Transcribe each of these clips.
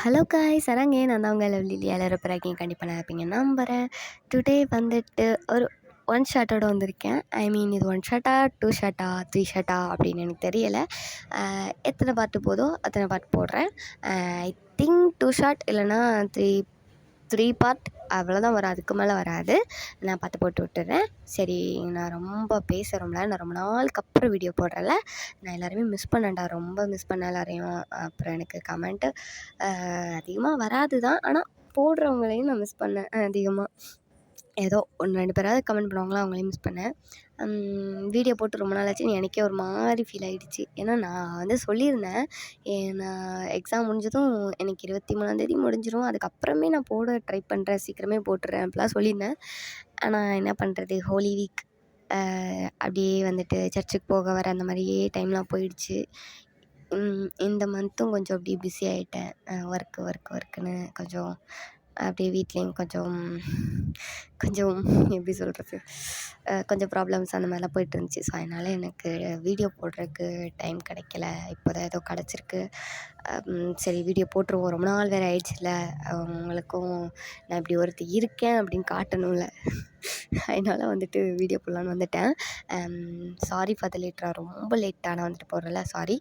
Hello guys அதாங்க நான் தான் உங்கள் லவ்லி எல்லாரும் பிறகு கண்டிப்பாக நான் இருப்பீங்க நம்புகிறேன். டுடே வந்துட்டு ஒரு ஒன் ஷாட்டோட வந்திருக்கேன். ஐ மீன் இது ஒன் ஷாட்டா, 2 ஷாட்டா, 3 ஷாட்டா அப்படின்னு எனக்கு தெரியலை. எத்தனை பாட்டு போதோ அத்தனை பாட்டு போடுறேன். ஐ திங்க் 2 ஷாட் இல்லைனா 3 பார்ட் அவ்வளோதான் வரும். அதுக்கு மேலே வராது. நான் பார்த்து போட்டு விட்டுறேன். சரி, நான் ரொம்ப பேசுகிறோம்ல, நான் ரொம்ப நாளுக்கு அப்புறம் வீடியோ போடுறேன்ல, நான் எல்லாரையுமே மிஸ் பண்ணேன்டா, ரொம்ப மிஸ் பண்ணேன் எல்லாரையும். அப்புறம் எனக்கு கமெண்ட்டு அதிகமாக வராது தான், ஆனால் போடுறவங்களையும் நான் மிஸ் பண்ணேன் அதிகமாக. ஏதோ 1, 2 பேராவது கமெண்ட் பண்ணுவாங்களா, அவங்களையும் மிஸ் பண்ணேன். வீடியோ போட்டு ரொம்ப நாள் ஆச்சுன்னு எனக்கே ஒரு மாதிரி ஃபீல் ஆகிடுச்சு. ஏன்னா நான் வந்து சொல்லியிருந்தேன், நான் எக்ஸாம் முடிஞ்சதும் எனக்கு 23ஆந்தேதி முடிஞ்சிடும், அதுக்கப்புறமே நான் போட ட்ரை பண்ணுறேன், சீக்கிரமே போட்டுறேன் அப்படிலாம் சொல்லியிருந்தேன். ஆனால் என்ன பண்ணுறது, ஹோலி வீக் அப்படியே வந்துட்டு சர்ச்சுக்கு போக வர அந்த மாதிரியே டைம்லாம் போயிடுச்சு. இந்த மந்த்தும் கொஞ்சம் அப்படியே பிஸி ஆகிட்டேன். ஒர்க்குன்னு கொஞ்சம் அப்படியே வீட்லேயும் கொஞ்சம் கொஞ்சம் எப்படி சொல்கிறது, கொஞ்சம் ப்ராப்ளம்ஸ் அந்த மாதிரிலாம் போயிட்டுருந்துச்சு. ஸோ அதனால் எனக்கு வீடியோ போடுறதுக்கு டைம் கிடைக்கல. இப்போ தான் ஏதோ கிடச்சிருக்கு. சரி வீடியோ போட்டுருவோம், ரொம்ப நாள் வேறு ஆயிடுச்சுல்ல, அவங்களுக்கும் நான் இப்படி ஒருத்தி இருக்கேன் அப்படின்னு காட்டணும்ல, அதனால் வந்துட்டு வீடியோ போடலான்னு வந்துட்டேன். சாரி ஃபார் த லேட்ரா, ரொம்ப லேட்டாக நான் வந்துட்டு போடுறேன்ல, சாரி.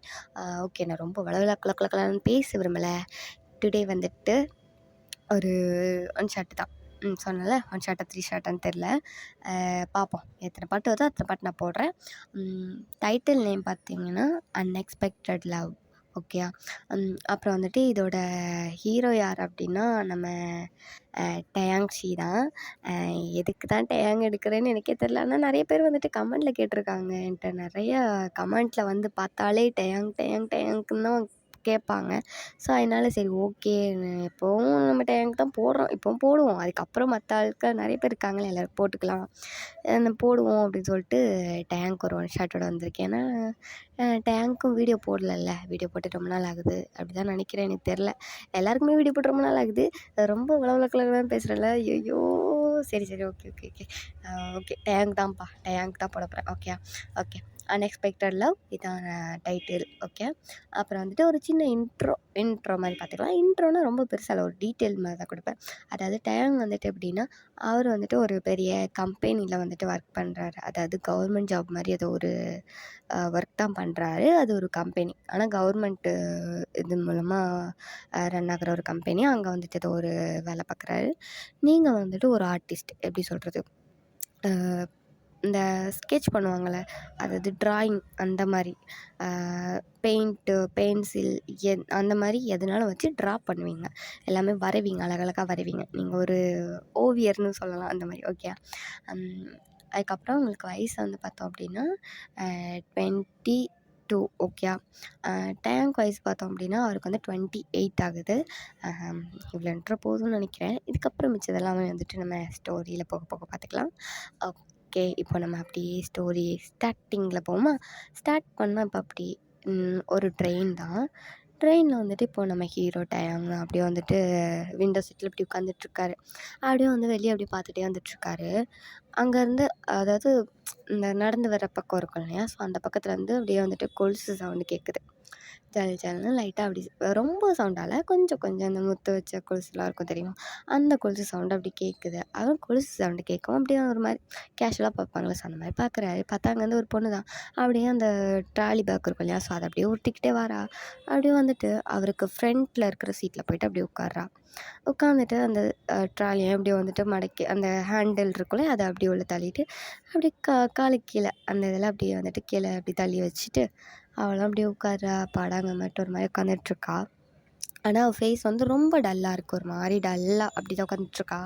ஓகே, நான் ரொம்ப வளவளக்கலக்கலக்கலான்னு பேச விரும்பலை. டுடே வந்துட்டு ஒரு ஒன் ஷாட்டு தான். சொன்னேன்ல, ஒன் ஷாட்டா 3 ஷாட்டான்னு தெரில. பார்ப்போம், எத்தனை பாட்டு வருதோ அத்தனை பாட்டு நான் போடுறேன். டைட்டில் நேம் பார்த்தீங்கன்னா அன்எக்ஸ்பெக்டட் லவ். ஓகேயா. அப்புறம் வந்துட்டு இதோட ஹீரோ யார் அப்படின்னா நம்ம டயாங்ஷி தான். எதுக்கு தான் டயாங் எடுக்கிறேன்னு எனக்கே தெரில. ஆனால் நிறைய பேர் வந்துட்டு கமெண்டில் கேட்டிருக்காங்க என்கிட்ட. நிறையா கமெண்ட்டில் வந்து பார்த்தாலே டயாங் டயாங் டயாங்க்குன்னு தான் கேட்பாங்க. ஸோ அதனால சரி ஓகே, இப்போவும் நம்ம டயாங்க் தான் போடுறோம், இப்போவும் போடுவோம். அதுக்கப்புறம் மற்ற ஆட்கள் நிறைய பேர் இருக்காங்களே, எல்லோரும் போட்டுக்கலாம், போடுவோம் அப்படின்னு சொல்லிட்டு டயாங்க் ஒரு ஒன் ஷாட்டோட வந்திருக்கேன். ஏன்னா டேங்க்கும் வீடியோ போடலல்ல, வீடியோ போட்டு ரொம்ப நாள் ஆகுது அப்படி தான் நினைக்கிறேன், எனக்கு தெரில. எல்லாருக்குமே வீடியோ போட்டு ரொம்ப நாள் ஆகுது. ரொம்ப உளவுலக்கெல்லாம் பேசுகிறேன்ல, ஐயோ. சரி okay okay okay okay thank தான்ப்பா, டேங்க் தான் போட போகிறேன். ஓகே. அன்எக்ஸ்பெக்டட் லவ் இதான் டைட்டில். ஓகே. அப்புறம் வந்துட்டு ஒரு சின்ன இன்ட்ரோ மாதிரி பார்த்துக்கலாம். இன்ட்ரோனா ரொம்ப பெருசாக இல்லை, ஒரு டீட்டெயில் மாதிரி தான் கொடுப்பேன். அதாவது டேங் வந்துட்டு எப்படின்னா, அவர் வந்துட்டு ஒரு பெரிய கம்பெனியில் வந்துட்டு ஒர்க் பண்ணுறாரு. அதாவது கவர்மெண்ட் ஜாப் மாதிரி ஏதோ ஒரு ஒர்க் தான் பண்ணுறாரு. அது ஒரு கம்பெனி, ஆனால் கவர்மெண்ட்டு இது மூலமாக ரன் ஆகிற ஒரு கம்பெனி. அங்கே வந்துட்டு ஏதோ ஒரு வேலை பார்க்குறாரு. நீங்கள் வந்துட்டு ஒரு ஆர்டிஸ்ட், எப்படி சொல்கிறது, இந்த ஸ்கெட்ச் பண்ணுவாங்கள்ல, அதாவது ட்ராயிங் அந்த மாதிரி, பென்சில் அந்த மாதிரி எதுனாலும் வச்சு ட்ரா பண்ணுவீங்க. எல்லாமே வரைவீங்க, அழகழகாக வரைவீங்க. நீங்கள் ஒரு ஓவியர்னு சொல்லலாம் அந்த மாதிரி. ஓகே. அதுக்கப்புறம் உங்களுக்கு வயசு வந்து பார்த்தோம் அப்படின்னா 22. ஓகே. டேங்க் வயசு பார்த்தோம் அப்படின்னா அவருக்கு வந்து 28 ஆகுது. இவ்வளோ இன்ட்ரோ போதும்னு நினைக்கிறேன். இதுக்கப்புறம் மிச்சது எல்லாமே வந்துட்டு நம்ம ஸ்டோரியில் போக போக பார்த்துக்கலாம். ஓகே, இப்போ நம்ம அப்படியே ஸ்டோரி ஸ்டார்டிங்கில் போவோமா? ஸ்டார்ட் பண்ணால் இப்போ அப்படி ஒரு ட்ரெயின் தான். ட்ரெயினில் வந்துட்டு இப்போ நம்ம ஹீரோ டயாங் அப்படியே வந்துட்டு விண்டோ சீட்டில் இப்படி உட்காந்துட்ருக்காரு. அப்படியே வந்து வெளியே அப்படியே பார்த்துட்டே வந்துட்டுருக்காரு. அங்கேருந்து, அதாவது இந்த நடந்து வர பக்கம் இருக்கும் இல்லையா, ஸோ அந்த பக்கத்தில் வந்து அப்படியே வந்துட்டு கொலுசு சவுண்டு கேட்குது. ஜல் ஜல்னு லைட்டாக அப்படி ரொம்ப சவுண்டால் கொஞ்சம் கொஞ்சம் அந்த முத்து வச்ச கொலுசுலாம் இருக்கும் தெரியுமா, அந்த கொலுசு சவுண்டு அப்படி கேட்குது. அவன் கொலுசு சவுண்டு கேட்கும் அப்படியே ஒரு மாதிரி கேஷுவலாக பார்ப்பாங்களே, ஸோ அந்த மாதிரி பார்க்குறாரு. பார்த்தா அங்கேருந்து ஒரு பொண்ணு தான் அப்படியே அந்த ட்ராலி பேக் இருக்கும் இல்லையா, ஸோ அதை அப்படியே உருட்டிக்கிட்டே வரா. அப்படியே வந்துட்டு அவருக்கு ஃப்ரண்ட்டில் இருக்கிற சீட்டில் போய்ட்டு அப்படியே உட்கார்றா. உட்காந்துட்டு அந்த ட்ராலியை அப்படியே வந்துட்டு மடக்கி, அந்த ஹேண்டில் இருக்குல்ல அதை அப்படியே உள்ள தள்ளிட்டு அப்படியே காலுக்கு கீழே அந்த இதில் அப்படியே வந்துட்டு கீழே அப்படி தள்ளி வச்சுட்டு அவளும் அப்படியே உட்கார்றா. படாங்க மட்டும் ஒரு மாதிரி உட்காந்துட்ருக்கா. ஆனால் அவள் ஃபேஸ் வந்து ரொம்ப டல்லாக இருக்குது, ஒரு மாதிரி டல்லாக அப்படி தான் உட்காந்துட்ருக்கா.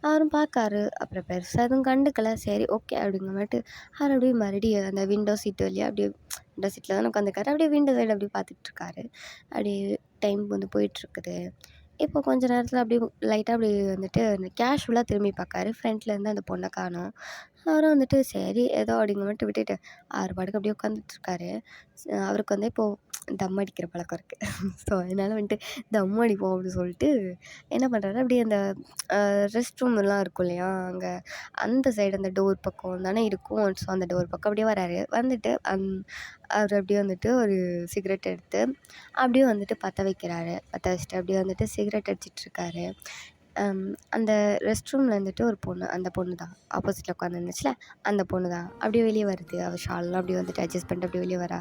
அவரும் பார்க்காரு. அப்புறம் பெருசாக எதுவும் கண்டுக்கல. சரி ஓகே அப்படிங்கமாட்டு அவர் அப்படியே மறுபடியும் அந்த விண்டோ சீட்டு வழியாக அப்படியே, விண்டோ சீட்டில் தானே உட்காந்துருக்காரு, அப்படியே விண்டோ சைடு அப்படியே பார்த்துட்ருக்காரு. அப்படியே டைம் வந்து போயிட்டுருக்குது. இப்போ கொஞ்ச நேரத்தில் அப்படியே லைட்டாக அப்படி வந்துட்டு அந்த கேஷுவலாக திரும்பி பார்க்காரு. ஃப்ரண்ட்டில் இருந்து அந்த பொண்ணை காணோம். அவரும் வந்துட்டு சரி ஏதோ அப்படிங்க மட்டும் விட்டுட்டு அவர் பாட்டுக்கு அப்படியே உட்காந்துட்ருக்காரு. அவருக்கு வந்து இப்போது தம் அடிக்கிற பழக்கம் இருக்குது. ஸோ அதனால் வந்துட்டு தம் அடிப்போம் அப்படின்னு சொல்லிட்டு என்ன பண்ணுறாரு, அப்படியே அந்த ரெஸ்ட் ரூம்லாம் இருக்கும் இல்லையா, அங்கே அந்த சைடு அந்த டோர் பக்கம் தானே இருக்கும். ஸோ அந்த டோர் பக்கம் அப்படியே வராரு. வந்துட்டு அவர் அப்படியே வந்துட்டு ஒரு சிகரெட் எடுத்து அப்படியே வந்துட்டு பற்ற வைக்கிறாரு. பற்ற வச்சுட்டு அப்படியே வந்துட்டு சிகரெட் அடிச்சிட்ருக்காரு. அந்த ரெஸ்ட் ரூமில் வந்துட்டு ஒரு பொண்ணு, அந்த பொண்ணு தான் ஆப்போசிட்டில் உட்காந்துருந்துச்சுல, அந்த பொண்ணு தான் அப்படியே வெளியே வருது. அவள் ஷால்லாம் அப்படியே வந்துட்டு அட்ஜஸ்ட் பண்ணிட்டு அப்படியே வெளியே வரா.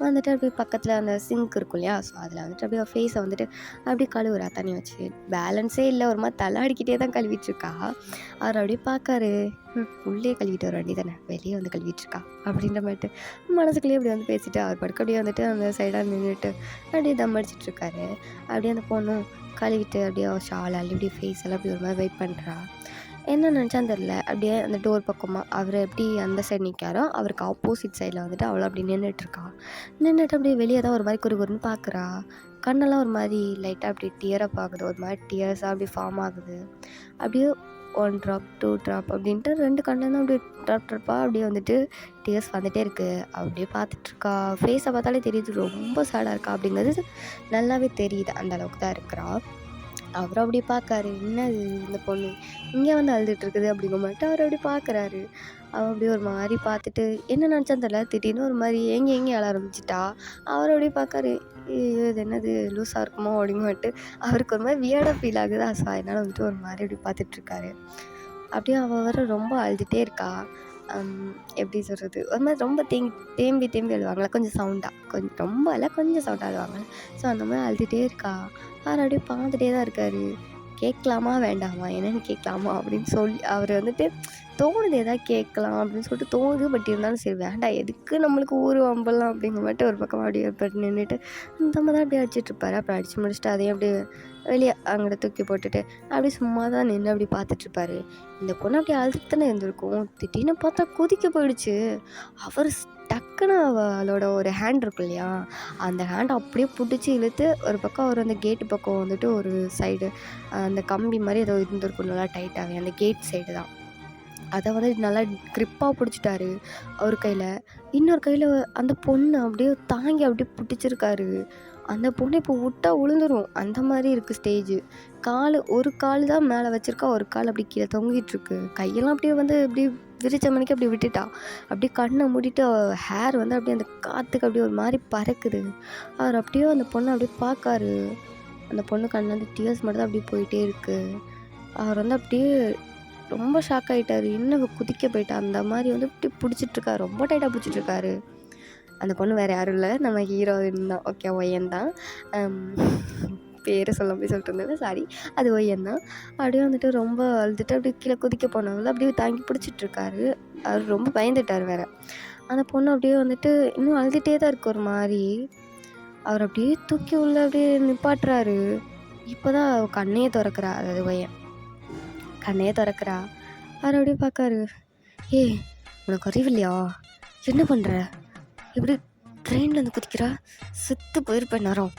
வந்துட்டு அப்படியே பக்கத்தில் அந்த சிங்க் இருக்கும் இல்லையா, ஸோ அதில் வந்துட்டு அப்படியே ஃபேஸை வந்துட்டு அப்படியே கழுவுறா தண்ணி வச்சு. பேலன்ஸே இல்லை, ஒரு மாதிரி தள்ளாடிக்கிட்டே தான் கழுவிட்டுருக்கா. அவர் அப்படியே பார்க்காரு, உள்ளே கழுவிட்டு வர வேண்டி தானே, வெளியே வந்து கழுவிட்டுருக்கா அப்படின்ற மாதிரிட்டு மனசுக்குள்ளேயே அப்படி வந்து பேசிட்டு அவர் படுக்க அப்படியே வந்துட்டு அந்த சைடாக நின்றுட்டு அப்படியே தம் அடிச்சிட்ருக்காரு. அப்படியே அந்த பொண்ணும் கழுவிட்டு அப்படியே ஷால் அள்ளி அப்படியே ஃபேஸ் எல்லாம் அப்படி ஒரு மாதிரி வெயிட் பண்ணுறா. என்ன நினச்சான்னு தெரில, அப்படியே அந்த டோர் பக்கமாக அவர் எப்படி அந்த சைடு நிற்காரோ அவருக்கு ஆப்போசிட் சைடில் வந்துட்டு அவளை அப்படி நின்றுட்டுருக்கா. நின்றுட்டு அப்படியே வெளியே தான் ஒரு மாதிரி குறுகுறுன்னு பார்க்குறா. கண்ணெல்லாம் ஒரு மாதிரி லைட்டாக அப்படி டியரப் ஆகுது, ஒரு மாதிரி டியர்ஸாக அப்படி ஃபார்ம் ஆகுது. அப்படியே 1 ட்ராப் 2 ட்ராப் அப்படின்ட்டு 2 கண்ணுலேருந்து அப்படியே ட்ராப்பாக அப்படியே வந்துட்டு டியர்ஸ் வந்துகிட்டே இருக்குது. அப்படியே பார்த்துட்ருக்கா. ஃபேஸை பார்த்தாலே தெரியுது ரொம்ப சேடாக இருக்கா அப்படிங்கிறது நல்லாவே தெரியுது. அந்த அளவுக்கு தான் இருக்கிறா. அவரும் அப்படியே பார்க்காரு, என்னது இந்த பொண்ணு இங்கே வந்து அழுதுட்டு இருக்குது அப்படிங்கிற மாட்டேன் அவர் அப்படியே பார்க்குறாரு. அவள் அப்படியே ஒரு மாதிரி பார்த்துட்டு என்ன நினச்சான்னு தெரியல, திடீர்னு ஒரு மாதிரி ஏங்கி அழ ஆரம்பிச்சிட்டா. அவர் அப்படியே பார்க்காரு, இது என்னது லூஸாக இருக்குமோ அப்படிங்கிட்டு அவருக்கு ஒரு மாதிரி வியர்டாக ஃபீல் ஆகுது. ஸோ அதனால் வந்துட்டு ஒரு மாதிரி அப்படி பார்த்துட்ருக்காரு. அப்படியே அவள் வர ரொம்ப அழுதுகிட்டே இருக்கா. எப்படி சொல்கிறது, ஒரு மாதிரி ரொம்ப தேம்பி அழுவாங்களே கொஞ்சம் சவுண்டாக, கொஞ்சம் ரொம்ப இல்லை கொஞ்சம் சவுண்டாக அழுவாங்களே, ஸோ அந்த மாதிரி அழுதுகிட்டே இருக்கா. அவர் அப்படியே பார்த்துட்டே தான் இருக்கார். கேட்கலாமா வேண்டாமா, என்னென்னு கேட்கலாமா அப்படின்னு சொல்லி அவர் வந்துட்டு தோணுது எதாவது கேட்கலாம் அப்படின்னு சொல்லிட்டு தோணுது. பட் இருந்தாலும் சரி வேண்டாம், எதுக்கு நம்மளுக்கு ஊர் வம்பலாம் அப்படிங்கிற மாட்டு ஒரு பக்கம் அப்படியே போட்டு நின்றுட்டு நம்ம தான் அப்படியே அடிச்சிட்ருப்பாரு. அப்புறம் அடித்து முடிச்சுட்டு அதையும் அப்படியே வெளியே அங்கிட்ட தூக்கி போட்டுட்டு அப்படியே சும்மா தான் நின்று அப்படி பார்த்துட்ருப்பாரு. இந்த பொண்ணு அப்படியே அழுதுட்டு தானே இருந்திருக்கும். திடீர்னு பார்த்தா குதிக்க போயிடுச்சு. அவர் டக்குன்னு அவளோட ஒரு ஹேண்ட் இருக்கும் இல்லையா, அந்த ஹேண்டை அப்படியே பிடிச்சி இழுத்து ஒரு பக்கம் அவர் அந்த கேட்டு பக்கம் வந்துட்டு ஒரு சைடு அந்த கம்பி மாதிரி ஏதோ இருந்திருக்கும் நல்லா டைட்டாகவே, அந்த கேட் சைடு தான். அதை வந்து நல்லா க்ரிப்பாக பிடிச்சிட்டாரு அவர் கையில். இன்னொரு கையில் அந்த பொண்ணு அப்படியே தாங்கி அப்படியே பிடிச்சிருக்காரு. அந்த பொண்ணு இப்போ விட்டா விழுந்துரும் அந்த மாதிரி இருக்குது ஸ்டேஜு. ஒரு கால் தான் மேலே வச்சுருக்கா, ஒரு கால் அப்படி கீழே தொங்கிட்டுருக்கு. கையெல்லாம் அப்படியே வந்து இப்படி விரிச்ச மணிக்கு அப்படி விட்டுட்டா. அப்படியே கண்ணை மூடிட்டு ஹேர் வந்து அப்படியே அந்த காற்றுக்கு அப்படியே ஒரு மாதிரி பறக்குது. அவர் அப்படியே அந்த பொண்ணை அப்படியே பார்க்காரு. அந்த பொண்ணு கண்ணில் வந்து டியர்ஸ் மட்டும் தான் அப்படியே போயிட்டே இருக்குது. அவர் வந்து அப்படியே ரொம்ப ஷாக் ஆகிட்டார். இன்னும் குதிக்க போயிட்டா அந்த மாதிரி வந்து இப்படி பிடிச்சிட்ருக்காரு, ரொம்ப டைட்டாக பிடிச்சிட்ருக்காரு. அந்த பொண்ணு வேறு யாரும் இல்லை, நம்ம ஹீரோயின் தான். ஓகே, ஒய்யன் தான். பேரை சொல்ல போய் சொல்லிட்டு இருந்தேன், சாரி. அது ஒய்யன் தான். அப்படியே வந்துட்டு ரொம்ப அழுதுட்டு அப்படியே கீழே குதிக்க போனவங்கள அப்படியே தாங்கி பிடிச்சிட்ருக்காரு. அவர் ரொம்ப பயந்துட்டார் வேறு. அந்த பொண்ணு அப்படியே வந்துட்டு இன்னும் அழுதுகிட்டே தான் இருக்கு ஒரு மாதிரி. அவர் அப்படியே தூக்கி உள்ள அப்படியே நிப்பாட்டுறாரு. இப்போ தான் கண்ணையே திறக்கிறா, அதாவது ஒய்யன் கண்ணையே திறக்கிறா. அவர் அப்படியே பார்க்காரு, ஏய் உனக்கு அறிவில்லையா, என்ன பண்ணுற, இப்படி ட்ரெயினில் வந்து குதிக்கிறா, செத்து போயிருப்பேன் நேரம்,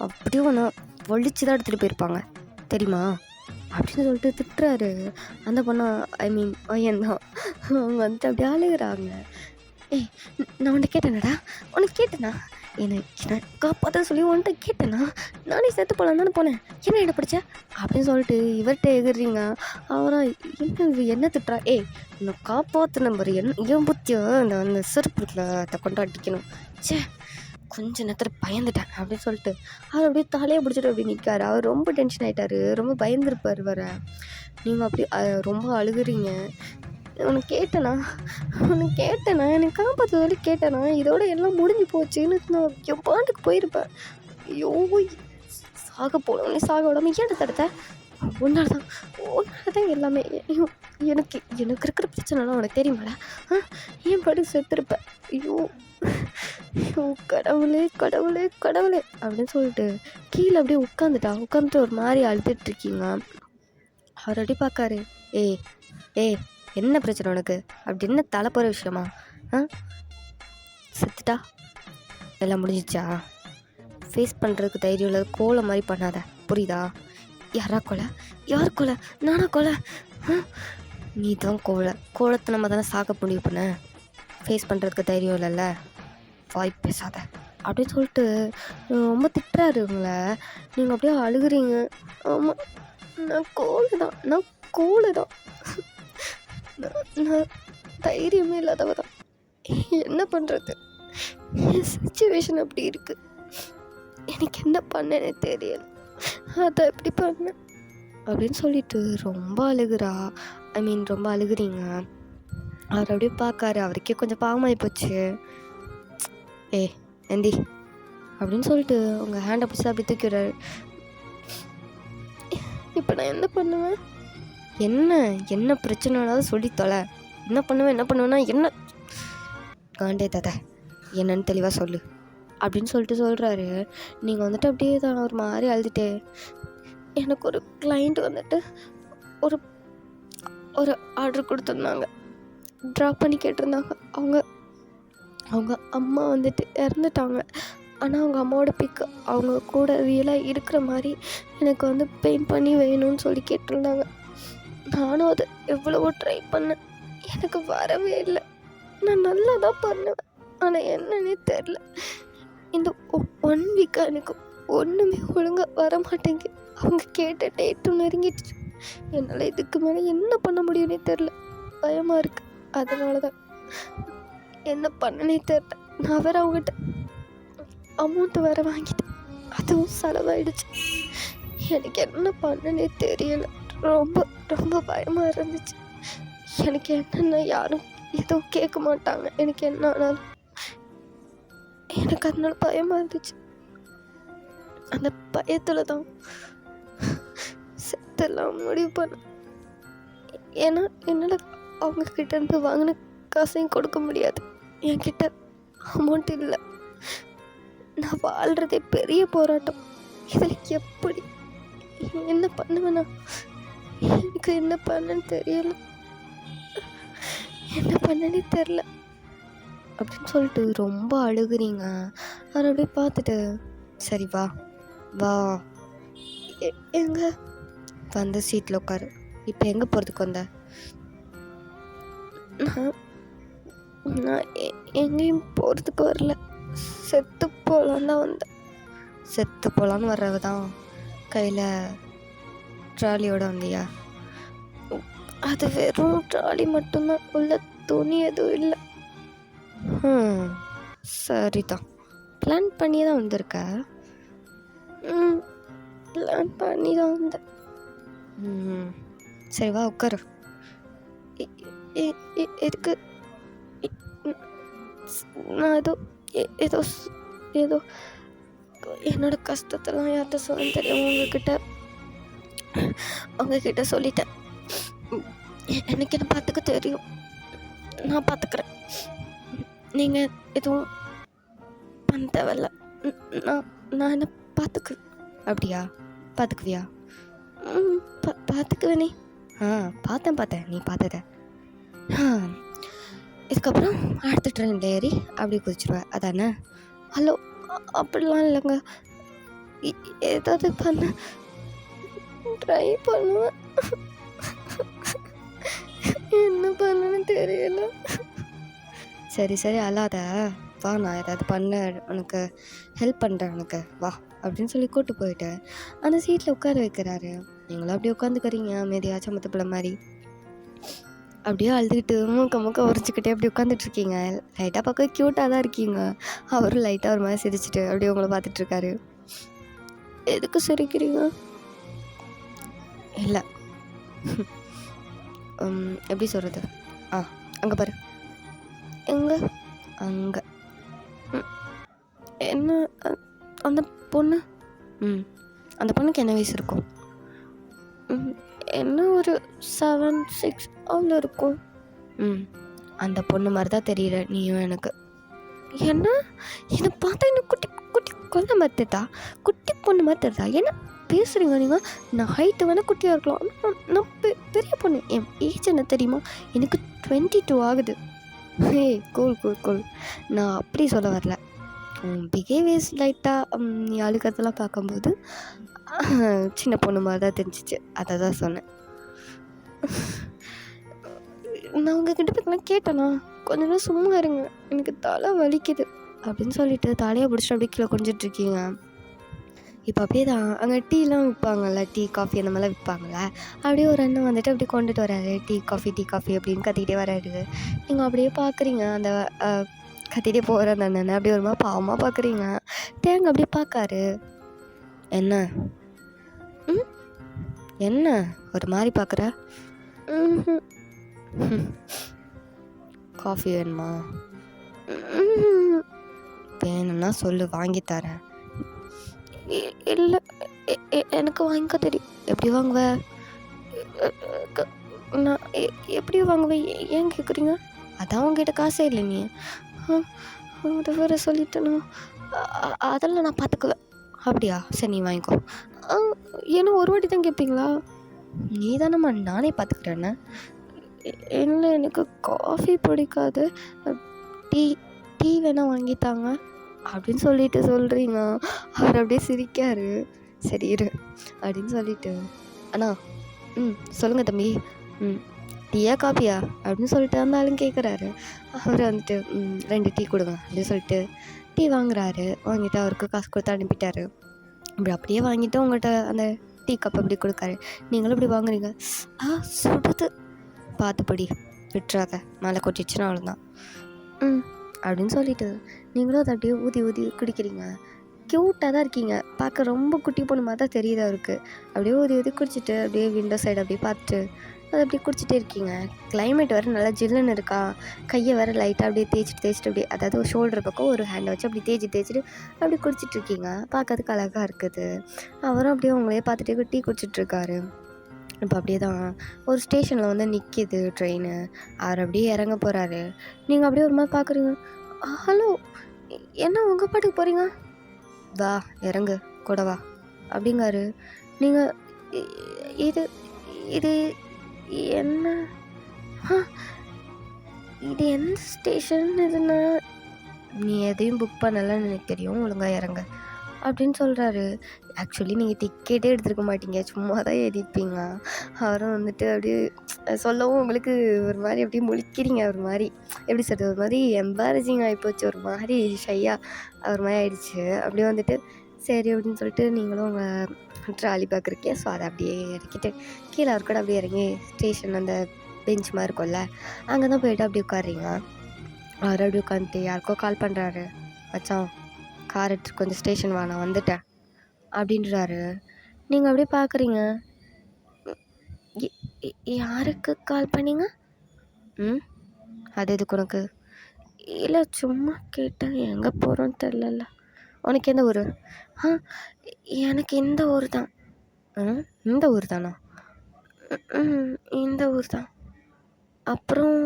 அப்படியே ஒன்று ஒழிச்சு தான் எடுத்துகிட்டு போயிருப்பாங்க தெரியுமா அப்படின்னு சொல்லிட்டு திட்டுறாரு. அந்த பொண்ணு ஒய்யன் தான். அவங்க வந்துட்டு அப்படியே அழுகுறாங்க. ஏய் நான் உன்ட்ட கேட்டேனடா, உனக்கு கேட்டேனா, என்னை காப்பாற்ற சொல்லி உன்ட்ட கேட்டேனா, நானே செத்து போகலான்னு தானே போனேன், என்ன என்ன படித்த அப்படின்னு சொல்லிட்டு இவர்கிட்ட எதிர்றீங்க. அவரா என்ன திட்டுறா, ஏய் உன்னை காப்பாற்று நம்பர் என் புத்தியோ அந்த செருப்புல அதை கொண்டு அடிக்கணும், சே கொஞ்ச நேரத்தில் பயந்துட்டேன் அப்படின்னு சொல்லிட்டு அவர் அப்படியே தலையை பிடிச்சிட்டு அப்படி நிற்காரு. அவர் ரொம்ப டென்ஷன் ஆகிட்டாரு, ரொம்ப பயந்துருப்பார் வர. நீங்கள் அப்படி ரொம்ப அழுகுறீங்க. உனக்கு கேட்டேனா எனக்கு காப்பாற்ற சொல்லி கேட்டேனா, இதோட எல்லாம் முடிஞ்சு போச்சுன்னு நான் என் பாட்டுக்கு போயிருப்பேன். ஐயோ சாக போனோடனே சாக விடாமல் ஏன் தடுத்த, உன்னால தான் எல்லாமே. எனக்கு இருக்கிற பிரச்சனைலாம் உனக்கு தெரியுமாடா, ஏன் பாட்டுக்கு செத்துருப்பேன். ஐயோ கடவுளே அப்படின்னு சொல்லிட்டு கீழே அப்படியே உட்காந்துட்டு ஒரு மாதிரி அழுதுட்ருக்கீங்க. அவர் அப்படி பார்க்காரு, ஏய் என்ன பிரச்சனை உனக்கு, அப்படி என்ன தலை போகிற விஷயமா, செத்துட்டா எல்லாம் முடிஞ்சிச்சா, ஃபேஸ் பண்ணுறதுக்கு தைரியம் இல்லாத கோலை மாதிரி பண்ணாத, புரியுதா, யார் கொலை, நானா கொலை, நீ தான் கோலத்தை நம்ம தானே சாக்க முடிவு பண்ண, ஃபேஸ் பண்ணுறதுக்கு தைரியம் இல்லைல்ல, வாய் பேசாத அப்படின்னு சொல்லிட்டு ரொம்ப திட்டுறாரு உங்களை. நீங்கள் அப்படியே அழுகுறீங்க. ஆமாம், நான் கோழை தான். நான் தைரியமே இல்லாதவ தான். என்ன பண்ணுறது, என் சிச்சுவேஷன் அப்படி இருக்குது. எனக்கு என்ன பண்ணேனே தெரியல, அதை எப்படி பண்ணேன் அப்படின்னு சொல்லிட்டு ரொம்ப அழுகுறா. ரொம்ப அழுகுறீங்க. அவர் அப்படியே பார்க்காரு. அவருக்கே கொஞ்சம் பாவமாகி போச்சு. நந்தி அப்படின்னு சொல்லிட்டு உங்கள் ஹேண்டை பிடிச்சி அப்படி தூக்கி விடுறாரு. இப்போ நான் என்ன பண்ணுவேன்? என்ன பிரச்சனைனாலும் சொல்லி தொலை. என்ன பண்ணுவேன்னா என்ன காண்டே தாத்தா, என்னன்னு தெளிவாக சொல்லு அப்படின்னு சொல்லிட்டு சொல்கிறாரு. நீங்கள் வந்துட்டு அப்படியே தான் ஒரு மாதிரி அழுதுட்டே, எனக்கு ஒரு கிளைண்ட் வந்துட்டு ஒரு ஒரு ஆர்டர் கொடுத்துருந்தாங்க, ட்ராப் பண்ணி கேட்டிருந்தாங்க. அவங்க அம்மா வந்துட்டு இறந்துட்டாங்க. ஆனால் அவங்க அம்மாவோட பிக் அவங்க கூட ரியலாக இருக்கிற மாதிரி எனக்கு வந்து பெயிண்ட் பண்ணி வேணும்னு சொல்லி கேட்டிருந்தாங்க. நானும் அதை எவ்வளவோ ட்ரை பண்ணேன், எனக்கு வரவே இல்லை. நான் நல்லா தான் பண்ணுவேன், ஆனால் என்னன்னே தெரில. இந்த 1 வீக்காக எனக்கு ஒன்றுமே ஒழுங்காக வர மாட்டேங்குது. அவங்க கேட்ட டேட்டும் நெருங்கிடுச்சு. என்னால் இதுக்கு மேலே என்ன பண்ண முடியும்னே தெரில, பயமாக இருக்குது. அதனால தான் என்ன பண்ணனே தெரில. நான் வேறு அவங்ககிட்ட அமௌண்ட்டு வேறு வாங்கிட்டேன், அதுவும் செலவாயிடுச்சு. எனக்கு என்ன பண்ணனே தெரியலை. ரொம்ப ரொம்ப பயமாக இருந்துச்சு. எனக்கு என்னென்ன யாரும் எதுவும் கேட்க மாட்டாங்க, எனக்கு என்ன ஆனாலும். எனக்கு அதனால பயமாக இருந்துச்சு. அந்த பயத்தில் தான் செத்தெல்லாம் முடிவு பண்ணேன். ஏன்னா என்னால் அவங்கக்கிட்ட இருந்து வாங்கின காசையும் கொடுக்க முடியாது. என்கிட்ட அமௌண்ட் இல்லை. நான் வாழ்கிறதே பெரிய போராட்டம். இதில் எப்படி என்ன பண்ணுவேண்ணா? எனக்கு என்ன பண்ணன்னு தெரியல, என்ன பண்ணனே தெரில அப்படின்னு சொல்லிட்டு ரொம்ப அழுகுறீங்க. அதை அப்படியே பார்த்துட்டு, சரி வா வா எங்க வந்து சீட்டில் உட்காரு. இப்போ எங்கே போகிறதுக்கு வந்த? நான் எங்கேயும் போகிறதுக்கு வரல, செத்து போகலான்னு தான் வந்தேன். செத்து போகலான்னு வர்றவ தான் கையில் ட்ராலியோட வந்தியா? அது வெறும் ட்ராலி மட்டும்தான், உள்ள துணி எதுவும் இல்லை. சரிதான், பிளான் பண்ணி தான் வந்திருக்க? பிளான் பண்ணி தான் வந்தேன். சரி வா உட்காரு. எதுக்கு? நான் ஏதோ என்னோட கஷ்டத்தெல்லாம் யார்கிட்ட சொல்ல தெரியும், உங்ககிட்ட சொல்லிட்டேன். எனக்கு என்ன பார்த்துக்க தெரியும், நான் பார்த்துக்கிறேன். நீங்கள் எதுவும் பண்ண தேவையில்ல, நான் என்ன பார்த்துக்குவேன். அப்படியா? பார்த்துக்குவியா? பார்த்துக்குவேனே. பார்த்தேன் நீ பார்த்தத. இதுக்கப்புறம் அடுத்த ட்ரெயினில் ஏறி அப்படி குதிச்சிருவேன், அதானே? ஹலோ, அப்படிலாம் இல்லைங்க. ஏதாவது பண்ண ட்ரை பண்ணுவேன், என்ன பண்ணணும்னு தெரியல. சரி அழாத, வா நான் ஏதாவது பண்ண உனக்கு ஹெல்ப் பண்ணுறேன், உனக்கு வா அப்படின்னு சொல்லி கூப்பிட்டு போயிட்டு அந்த சீட்டில் உட்கார வைக்கிறாரு. நீங்களும் அப்படியே உட்காந்துக்கிறீங்க அமைதியாக சமத்து பிள்ளை மாதிரி. அப்படியே அழுதுகிட்டு மூக்க உரைச்சிக்கிட்டே அப்படி உட்காந்துட்ருக்கீங்க. லைட்டாக பார்க்க க்யூட்டாக தான் இருக்கீங்க. அவரும் லைட்டாக ஒரு மாதிரி சிரிச்சிட்டு அப்படியே உங்களை பார்த்துட்ருக்காரு. எதுக்கு சிரிக்கிறீங்க? இல்லை எப்படி சொல்கிறது, அங்கே பாரு. எங்கே? அங்கே. என்ன அந்த பொண்ணு? அந்த பொண்ணுக்கு என்ன வயசு இருக்கும்? என்ன ஒரு 7-6 அவ்வளோ இருக்கும். அந்த பொண்ணு மாதிரி தான் தெரியல நீயும் எனக்கு. என்னை பார்த்தா இன்னும் குட்டி குட்டி குழந்தை மாதிரி தெரியுதா? குட்டி பொண்ணு மாதிரி தெரியுதா? என்ன பேசுகிறீங்க நீங்கள்? நான் ஹைட்டு வேணால் குட்டியாக இருக்கலாம், நான் பெரிய பொண்ணு. என் ஏஜ் என்ன தெரியுமா? எனக்கு 22 ஆகுது. கூல். நான் அப்படி சொல்ல வரல. பிஹேவியர்ஸ் லைட்டாக நீ அழுக்கிறதெல்லாம் பார்க்கும்போது சின்ன பொண்ணு மாதிரி தான் தெரிஞ்சிச்சு, அதை தான் சொன்னேன். நான் உங்ககிட்ட போய் கேட்டேண்ணா, கொஞ்ச நேரம் சும்மா இருங்க, எனக்கு தலை வலிக்குது, அப்படின்னு சொல்லிட்டு தலையை பிடிச்சிட்டு அப்படியே கீழே குனிஞ்சிட்ருக்கீங்க. இப்போ அப்படியே தான் அங்கே டீலாம் விற்பாங்கள்ல, டீ காஃபி அந்த மாதிரிலாம் விற்பாங்கள்ல, அப்படியே ஒரு அண்ணன் வந்துட்டு அப்படி கொண்டுட்டு வராரு. டீ காஃபி அப்படின்னு கத்திக்கிட்டே வராரு. நீங்கள் அப்படியே பார்க்குறீங்க அந்த கத்திகிட்டே போகிற அந்த அண்ணனை அப்படியே ஒரு மாதிரி பாவமாக பார்க்குறீங்க. தேங்க அப்படியே பார்க்காரு. என்ன என்ன ஒரு மாதிரி பார்க்குற? காஃபி வேணுமா? வேணும்னா சொல்லு, வாங்கி தரேன். இல்லை, எனக்கு வாங்கிக்க தெரியும். எப்படி வாங்குவ? நான் எப்படி வாங்குவேன்? ஏன் கேட்குறீங்க? அதான் உங்ககிட்ட காசே இல்லை. நீ அதை வேறு சொல்லிட்டேனா? அதெல்லாம் நான் பார்த்துக்குவேன். அப்படியா? சரி, நீ வாங்கிக்கோ. ஏன்னா ஒரு வாட்டி தான் கேட்பீங்களா? நீ தானம்மா, நானே பார்த்துக்கிறேன்னு. இல்லை, எனக்கு காஃபி பிடிக்காது, டீ டீ வேணால் வாங்கித்தாங்க அப்படின்னு சொல்லிட்டு சொல்கிறீங்க. அவர் அப்படியே சிரிக்காரு. சரி இரு அப்படின்னு சொல்லிட்டு, அண்ணா சொல்லுங்கள் தம்பி, டீயா காஃபியா அப்படின்னு சொல்லிட்டு அந்த ஆளும் கேட்குறாரு. அவர் வந்துட்டு 2 டீ கொடுங்க அப்படின்னு சொல்லிட்டு டீ வாங்குறாரு. வாங்கிட்டு அவருக்கு காசு கொடுத்து அனுப்பிட்டாரு. இப்படி அப்படியே வாங்கிட்டு உங்கள்கிட்ட அந்த டீ கப் அப்படி கொடுக்காரு. நீங்களும் இப்படி வாங்குறீங்க. சுடுது, பார்த்துப்படி, விட்டுறாத, மேலே கொட்டிடுச்சுன்னா அவ்வளோதான் அப்படின்னு சொல்லிட்டு நீங்களும் அதை அப்படியே ஊதி ஊதி குடிக்கிறீங்க. க்யூட்டாக தான் இருக்கீங்க, பார்க்க ரொம்ப குட்டி பொண்ணு மாதிரி தான் தெரியுது அவருக்கு. அப்படியே ஊதி ஊதி குடிச்சிட்டு அப்படியே விண்டோ சைடு அப்படியே பார்த்துட்டு அதை அப்படியே குடிச்சிட்டே இருக்கீங்க. கிளைமேட் வேறு நல்லா ஜில்லுன்னு இருக்கா. கையை வேறு லைட்டாக அப்படியே தேய்ச்சிட்டு அப்படியே, அதாவது ஒரு ஷோல்டர் பக்கம் ஒரு ஹேண்டை வச்சு அப்படி தேய்ச்சிட்டு அப்படி குடிச்சிட்ருக்கீங்க. பார்க்கறதுக்கு அழகாக இருக்குது. அவரும் அப்படியே உங்களையே பார்த்துட்டு டீ குடிச்சிட்ருக்காரு. இப்போ அப்படியே தான் ஒரு ஸ்டேஷனில் வந்து நிற்கிது ட்ரெயின். அவர் அப்படியே இறங்க போகிறாரு. நீங்கள் அப்படியே ஒரு மாதிரி பார்க்குறீங்க. ஹலோ, என்ன உங்கள் பாட்டுக்கு போகிறீங்க? வா இறங்கு, கூட வா அப்படிங்காரு. நீங்கள் இது இது என்ன இது எந்த ஸ்டேஷன்? இதுன்னா நீ எதையும் புக் பண்ணலன்னு எனக்கு தெரியும், ஒழுங்காக இறங்க அப்படின்னு சொல்கிறாரு. ஆக்சுவலி நீங்கள் டிக்கெட்டே எடுத்துருக்க மாட்டீங்க, சும்மா தான் ஏறிப்பீங்க. அவரும் வந்துட்டு அப்படியே சொல்லவும் உங்களுக்கு ஒரு மாதிரி அப்படியே முழிக்கிறீங்க. ஒரு மாதிரி எப்படி சொல்கிறது, ஒரு மாதிரி எம்பாரசிங் ஆகிப்போச்சு, ஒரு மாதிரி ஷையாக ஒரு மாதிரி ஆயிடுச்சு. அப்படியே வந்துட்டு சரி அப்படின்னு சொல்லிட்டு நீங்களும் உங்கள் ட்ராலி பேக் இருக்கே, ஸோ அதை அப்படியே இறக்கிட்டு கீழே அவர் கூட அப்படியே இறங்கி ஸ்டேஷன் அந்த பெஞ்ச் மாதிரி இருக்கும்ல, அங்கே தான் போய்ட்டு அப்படியே உட்காடுறீங்க. அவர் அப்படியே உட்காந்துட்டு யாருக்கோ கால் பண்ணுறாரு. மச்சான், கார் எடுத்துட்டு கொஞ்சம் ஸ்டேஷன் வா, நான் வந்துட்டேன் அப்படின்றாரு. நீங்கள் அப்படியே பார்க்குறீங்க. யாருக்கு கால் பண்ணீங்க? அது எதுக்கு உனக்கு? இல்லை, சும்மா கேட்டேன், எங்கே போகிறோன்னு தெரிலல்ல. உனக்கு எந்த ஊர்? எனக்கு இந்த ஊர் தான். இந்த ஊர் தானா? இந்த ஊர் தான். அப்புறம்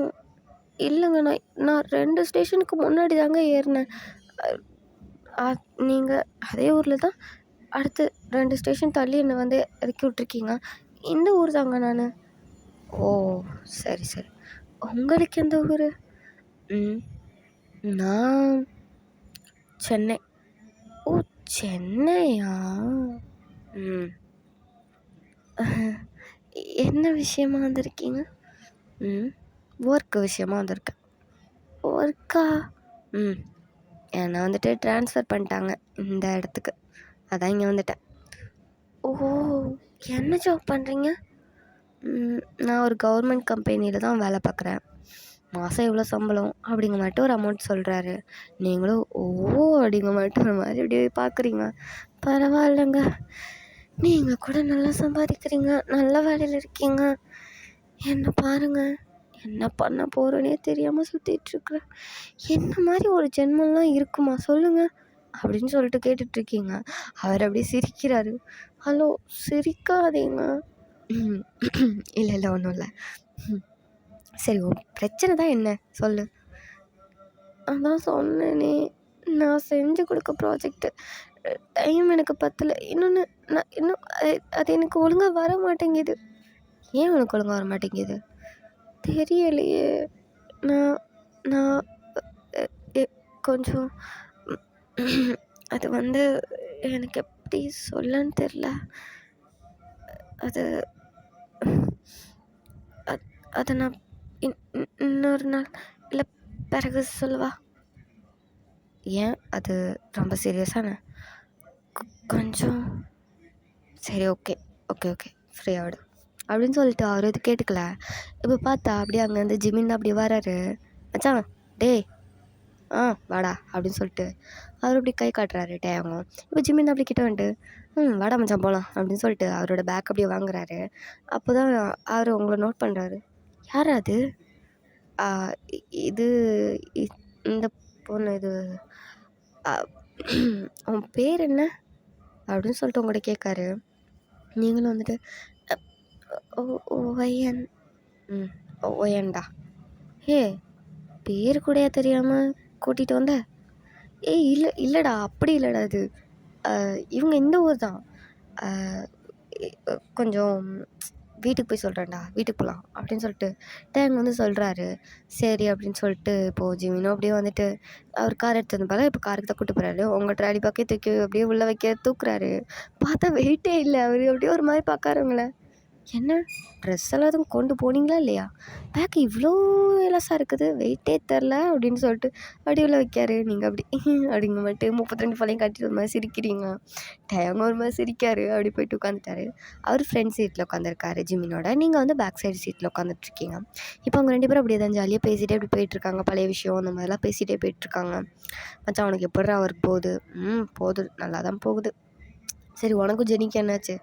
இல்லைங்க, நான் 2 ஸ்டேஷனுக்கு முன்னாடி தாங்க ஏறினேன். நீங்கள் அதே ஊரில் தான் அடுத்து 2 ஸ்டேஷன் தள்ளி என்னை வந்து இறக்கி விட்ருக்கீங்க. இந்த ஊர் தாங்க நான். ஓ சரி சரி, உங்களுக்கு எந்த ஊர்? நான் சென்னை. ஓ சென்னையா? என்ன விஷயமா வந்திருக்கீங்க? ஒர்க் விஷயமா வந்திருக்கேன். ஒர்க்கா? என்னை வந்துட்டு ட்ரான்ஸ்ஃபர் பண்ணிட்டாங்க இந்த இடத்துக்கு, அதான் இங்கே வந்துட்டேன். ஓ, என்ன ஜாப் பண்ணுறீங்க? நான் ஒரு கவர்மெண்ட் கம்பெனியில் தான் வேலை பார்க்குறேன். மாதம் எவ்வளோ சம்பளம் அப்படிங்க மட்டும் ஒரு அமௌண்ட் சொல்கிறாரு. நீங்களும் ஓ அப்படிங்க மட்டும் ஒரு மாதிரி அப்படியே பார்க்குறீங்க. பரவாயில்லைங்க, நீங்கள் கூட நல்லா சம்பாதிக்கிறீங்க, நல்ல வேலையில் இருக்கீங்க. என்ன பாருங்கள், என்ன பண்ண போகிறேனே தெரியாமல் சுற்றிட்டுருக்குறேன். என்ன மாதிரி ஒரு ஜென்மம்லாம் இருக்குமா சொல்லுங்கள் அப்படின்னு சொல்லிட்டு கேட்டுட்ருக்கீங்க. அவர் அப்படியே சிரிக்கிறாரு. ஹலோ, சிரிக்காதீங்க. இல்லை இல்லை, ஒன்றும் இல்லை. சரி, உன் பிரச்சனை தான் என்ன சொல்லு. அதான் சொன்னேனே, நான் செஞ்சு கொடுக்க ப்ராஜெக்ட்டு டைம் எனக்கு பத்தலை. இன்னொன்று, நான் இன்னும் அது எனக்கு ஒழுங்காக வர மாட்டேங்குது. ஏன் உனக்கு ஒழுங்காக வர மாட்டேங்குது? தெரியலையே. நான் நான் கொஞ்சம் அது வந்து எனக்கு எப்படி சொல்லன்னு தெரில. அது அதை நான் இன்னொரு நாள் இல்லை பிறகு சொல்லவா? ஏன் அது ரொம்ப சீரியஸான கொஞ்சம் சரி ஓகே ஓகே ஓகே ஃப்ரீ ஆகிடு அப்படின்னு சொல்லிட்டு அவர் இது கேட்டுக்கல. இப்போ பார்த்தா அப்படியே அங்கேருந்து ஜிமின் அப்படி வராரு. மச்சான் டேய் வாடா அப்படின்னு சொல்லிட்டு அவர் அப்படி கை காட்டுறாரு டேங்கும். இப்போ ஜிமின் அப்படி கிட்ட வந்துட்டு வாடா மச்சான் போகலாம் அப்படின்னு சொல்லிட்டு அவரோட பேக் அப்படியே வாங்குறாரு. அப்போ தான் அவர் உங்களை நோட் பண்ணுறாரு. யார் அது? இது இந்த பொண்ணு இது உன் பேர் என்ன அப்படின்னு சொல்லிட்டு உங்கள்கிட்ட கேட்காரு. நீங்களும் வந்துட்டு ஒயன் ஒயன்டா. பேர் கூடயா தெரியாமல் கூட்டிகிட்டு வந்த? இல்லைடா அப்படி இல்லைடா. இது இவங்க இந்த ஊர் தான். கொஞ்சம் வீட்டுக்கு போய் சொல்கிறேன்டா, வீட்டுக்கு போகலாம் அப்படின்னு சொல்லிட்டு டேங் வந்து சொல்கிறாரு. சரி அப்படின்னு சொல்லிட்டு இப்போது ஜிமினும் அப்படியே வந்துட்டு அவர் கார் எடுத்து வந்தப்பால இப்போ காருக்கு தான் கூட்டு போகிறாரு. உங்கள் ட்ராலி பக்கே தூக்கி அப்படியே உள்ளே வைக்க தூக்குறாரு. பார்த்தா வெயிட்டே இல்லை. அவர் அப்படியே ஒரு மாதிரி பார்க்காருங்களே. என்ன ட்ரெஸ் எல்லாம் எதுவும் கொண்டு போனீங்களா இல்லையா? பேக் இவ்வளோ இலசாக இருக்குது, வெயிட்டே தெரில அப்படின்னு சொல்லிட்டு அப்படி உள்ள வைக்காரு. நீங்கள் அப்படி அப்படிங்க மட்டும் 32 பழையும் கட்டிட்டு ஒரு மாதிரி சிரிக்கிறீங்க. டயங்க ஒரு மாதிரி சிரிக்காரு. அப்படி போயிட்டு உட்காந்துட்டாரு. அவர் ஃப்ரண்ட் சீட்டில் உட்காந்துருக்காரு ஜிமினோட. நீங்கள் வந்து பேக் சைடு சீட்டில் உட்காந்துட்ருக்கீங்க. இப்போ அவங்க 2 பேரும் அப்படியே தான் ஜாலியாக பேசிகிட்டே அப்படி போயிட்டுருக்காங்க. பழைய விஷயம் அந்த மாதிரிலாம் பேசிகிட்டே போயிட்டுருக்காங்க. மச்சான் அவனுக்கு எப்படிடா அவருக்கு போகுது? போகுது, நல்லா தான் போகுது. சரி உனக்கும் ஜெனிக்கு என்னாச்சு?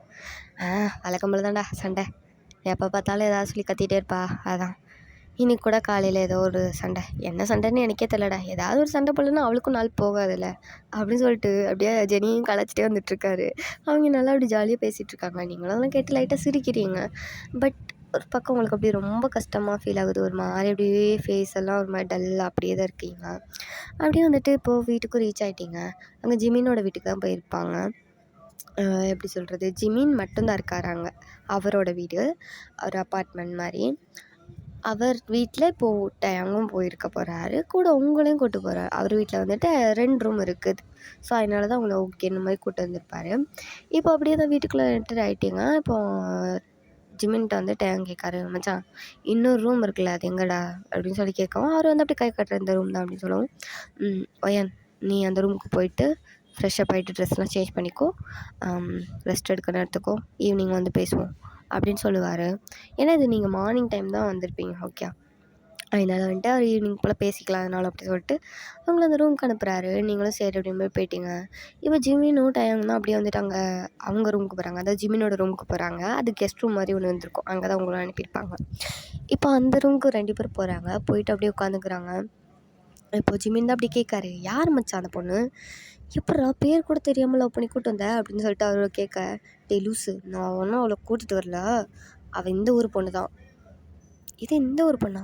வழக்கம்போல தான்டா சண்டை. எப்போ பார்த்தாலும் ஏதாவது சொல்லி கத்திகிட்டே இருப்பா. அதான் இன்னைக்கு கூட காலையில் ஏதோ ஒரு சண்டை. என்ன சண்டைன்னு எனக்கே தெரியலடா. ஏதாவது ஒரு சண்டை போடலன்னா அவளுக்கும் நாள் போகாதுல்ல அப்படின்னு சொல்லிட்டு அப்படியே ஜெனியும் கலாச்சிட்டே வந்துட்டுருக்காரு. அவங்க நல்லா அப்படி ஜாலியாக பேசிகிட்ருக்காங்க. நீங்களும் அதெல்லாம் கேட்டு லைட்டாக சிரிக்கிறீங்க. பட் ஒரு பக்கம் உங்களுக்கு அப்படியே ரொம்ப கஷ்டமாக ஃபீல் ஆகுது. ஒரு மாதிரி அப்படியே ஃபேஸ் எல்லாம் ஒரு மாதிரி டல்லாக அப்படியே தான் இருக்கீங்க. அப்படியே வந்துட்டு இப்போது வீட்டுக்கும் ரீச் ஆகிட்டீங்க. அங்கே ஜிமினோட வீட்டுக்கு தான் போயிருப்பாங்க. எப்படி சொல்கிறது, ஜிமின் மட்டும்தான் இருக்கார் அங்கே. அவரோட வீடு ஒரு அப்பார்ட்மெண்ட் மாதிரி. அவர் வீட்டில் இப்போது டயங்கும் போயிருக்க போகிறாரு. கூட உங்களையும் கூப்பிட்டு போகிறாரு. அவர் வீட்டில் வந்துட்டு 2 ரூம் இருக்குது. ஸோ அதனால தான் உங்களை ஓகே இந்த மாதிரி கூப்பிட்டு வந்திருப்பார். இப்போ அப்படியே தான் வீட்டுக்குள்ளே என்டர் ஆகிட்டீங்க. இப்போது ஜிமின்கிட்ட வந்து டயங் கேட்காரு. மச்சான் இன்னொரு ரூம் இருக்குல்ல அது எங்கடா அப்படின்னு சொல்லி கேட்கவும் அவர் வந்து அப்படி கை கட்டுற இந்த ரூம் தான் அப்படின்னு சொல்லவும் ஒயன் நீ அந்த ரூமுக்கு போயிட்டு ஃப்ரெஷ்ஷப் ஆகிட்டு ட்ரெஸ்லாம் சேஞ்ச் பண்ணிக்கோ, ரெஸ்ட் எடுக்கணும் எடுத்துக்கோ, ஈவினிங் வந்து பேசுவோம் அப்படின்னு சொல்லுவார். ஏன்னா இது நீங்கள் மார்னிங் டைம் தான் வந்திருப்பீங்க ஓகே. அதனால் வந்துட்டு அவர் ஈவினிங் போல் பேசிக்கலாம் அதனால் அப்படி சொல்லிட்டு அவங்கள அந்த ரூமுக்கு அனுப்புகிறாரு. நீங்களும் சரி அப்படின்னு போய் போயிட்டீங்க. இப்போ ஜிமினும் டயங் தான் அப்படியே வந்துட்டு அங்கே அவங்க ரூமுக்கு போகிறாங்க. அதாவது ஜிமினோட ரூமுக்கு போகிறாங்க. அது கெஸ்ட் ரூம் மாதிரி ஒன்று வந்திருக்கும். அங்கே தான் உங்களும் அனுப்பியிருப்பாங்க. இப்போ அந்த ரூமுக்கு 2 பேர் போகிறாங்க. போயிட்டு அப்படியே உட்காந்துக்கிறாங்க. இப்போ ஜிமின் தான் அப்படி கேட்காரு. யார் மச்சான் அந்த பொண்ணு? எப்பட்றா பேர் கூட தெரியாமல் லவ் பண்ணி கூப்பிட்டு வந்த அப்படின்னு சொல்லிட்டு அவர் கேட்க, டேய் லூஸு நான் ஒன்றும் அவளை கூட்டிகிட்டு வரல, அவள் இந்த ஊர் பொண்ணு தான். இது இந்த ஊர் பொண்ணா?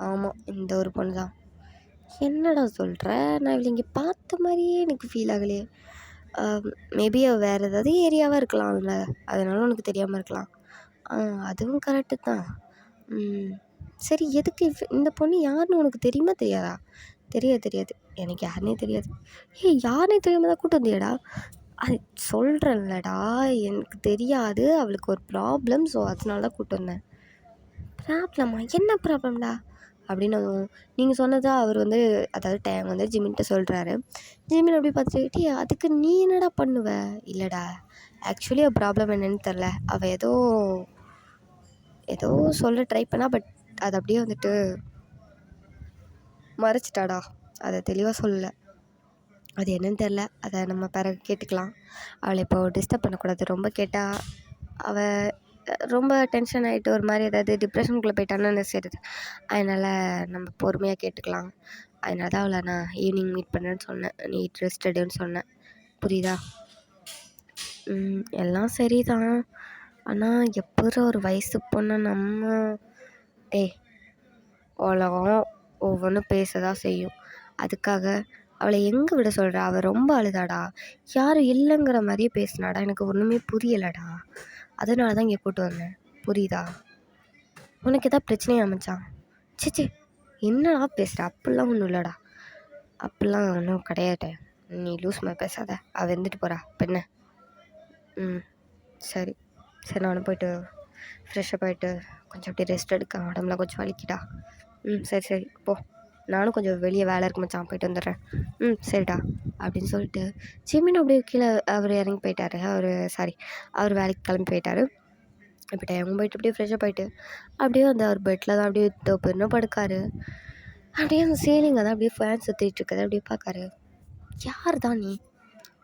ஆமாம் இந்த ஊர் பொண்ணு தான். என்னடா சொல்கிற? நான் இவளை இங்கே பார்த்த மாதிரியே எனக்கு ஃபீல் ஆகலையே. மேபி அவள் வேறு ஏதாவது ஏரியாவாக இருக்கலாம்ல, அதனால உனக்கு தெரியாமல் இருக்கலாம். அதுவும் கரெக்டு தான். சரி எதுக்கு இந்த பொண்ணு யாருன்னு உனக்கு தெரியுமா தெரியாதா? தெரியாது எனக்கு யாருனே தெரியாது. யாருனே தெரியாமல் தான் கூட்டு வந்தியாடா? அது சொல்கிறேன்லடா எனக்கு தெரியாது, அவளுக்கு ஒரு ப்ராப்ளம், ஸோ அதனால தான் கூப்பிட்டு வந்தேன். ப்ராப்ளமா? என்ன ப்ராப்ளம்டா அப்படின்னு நீங்கள் சொன்னதா அவர் வந்து அதாவது டைம் வந்து ஜிமின்கிட்ட சொல்கிறாரு. ஜிமின் அப்படி பார்த்துட்டு அதுக்கு நீ என்னடா பண்ணுவ? இல்லைடா ஆக்சுவலி அவள் ப்ராப்ளம் என்னன்னு தெரில. அவள் ஏதோ சொல்ல ட்ரை பண்ணா, பட் அது அப்படியே வந்துட்டு மறைச்சிட்டாடா, அதை தெளிவாக சொல்லலை. அது என்னன்னு தெரில, அதை நம்ம பிறகு கேட்டுக்கலாம். அவளை இப்போ டிஸ்டர்ப் பண்ணக்கூடாது. ரொம்ப கேட்டால் அவள் ரொம்ப டென்ஷன் ஆகிட்டு ஒரு மாதிரி ஏதாவது டிப்ரெஷனுக்குள்ளே போயிட்டான்னு செய்யுது. அதனால் நம்ம பொறுமையாக கேட்டுக்கலாம். அதனால தான் அவளை நான் ஈவினிங் மீட் பண்ணுறேன்னு சொன்னேன். நீ ரெஸ்டடுன்னு சொன்னேன். புரியுதா? எல்லாம் சரி தான். ஆனால் எப்போ ஒரு வயசு பொண்ணை நம்ம உலகம் ஒவ்வொன்றும் பேச தான் செய்யும். அதுக்காக அவளை எங்கே விட சொல்கிற? அவள் ரொம்ப அழுதாடா, யாரும் இல்லைங்கிற மாதிரியே பேசினாடா. எனக்கு ஒன்றுமே புரியலைடா, அதனால தான் இங்கே கூப்பிட்டு வந்தேன். புரியுதா? உனக்கு எதாவது பிரச்சனையா மச்சான்? சிச்சி என்னடா பேசுகிற? அப்படிலாம் ஒன்றும் இல்லைடா. அப்படிலாம் ஒன்றும் கிடையாது. நீ லூஸ் மாதிரி பேசாத. அவள் வந்துட்டு போகிறா பெண்ணை. சரி நானும் போயிட்டு ஃப்ரெஷ்ஷப் ஆகிட்டு கொஞ்சம் அப்படியே ரெஸ்ட் எடுக்க. உடம்புலாம் கொஞ்சம் வலிக்கிட்டா. சரி போ. நானும் கொஞ்சம் வெளியே வேலை இருக்கு மச்சான், போயிட்டு வந்துடுறேன். சரிடா அப்படின்னு சொல்லிட்டு சிம்மின்னு அப்படியே கீழே அவர் இறங்கி போயிட்டாரு. அவர் வேலைக்கு கிளம்பி போயிட்டாரு. இப்போ டைமும் போயிட்டு அப்படியே ஃப்ரெஷ்ஷாக போயிட்டு அப்படியே அந்த அவர் பெட்டில் தான் அப்படியே தொப்புன்னு படுக்காரு. அப்படியே அந்த சீலிங்கை தான் அப்படியே ஃபேன் சுற்றிட்டு இருக்கதை அப்படியே பார்க்காரு. யார் தான் நீ?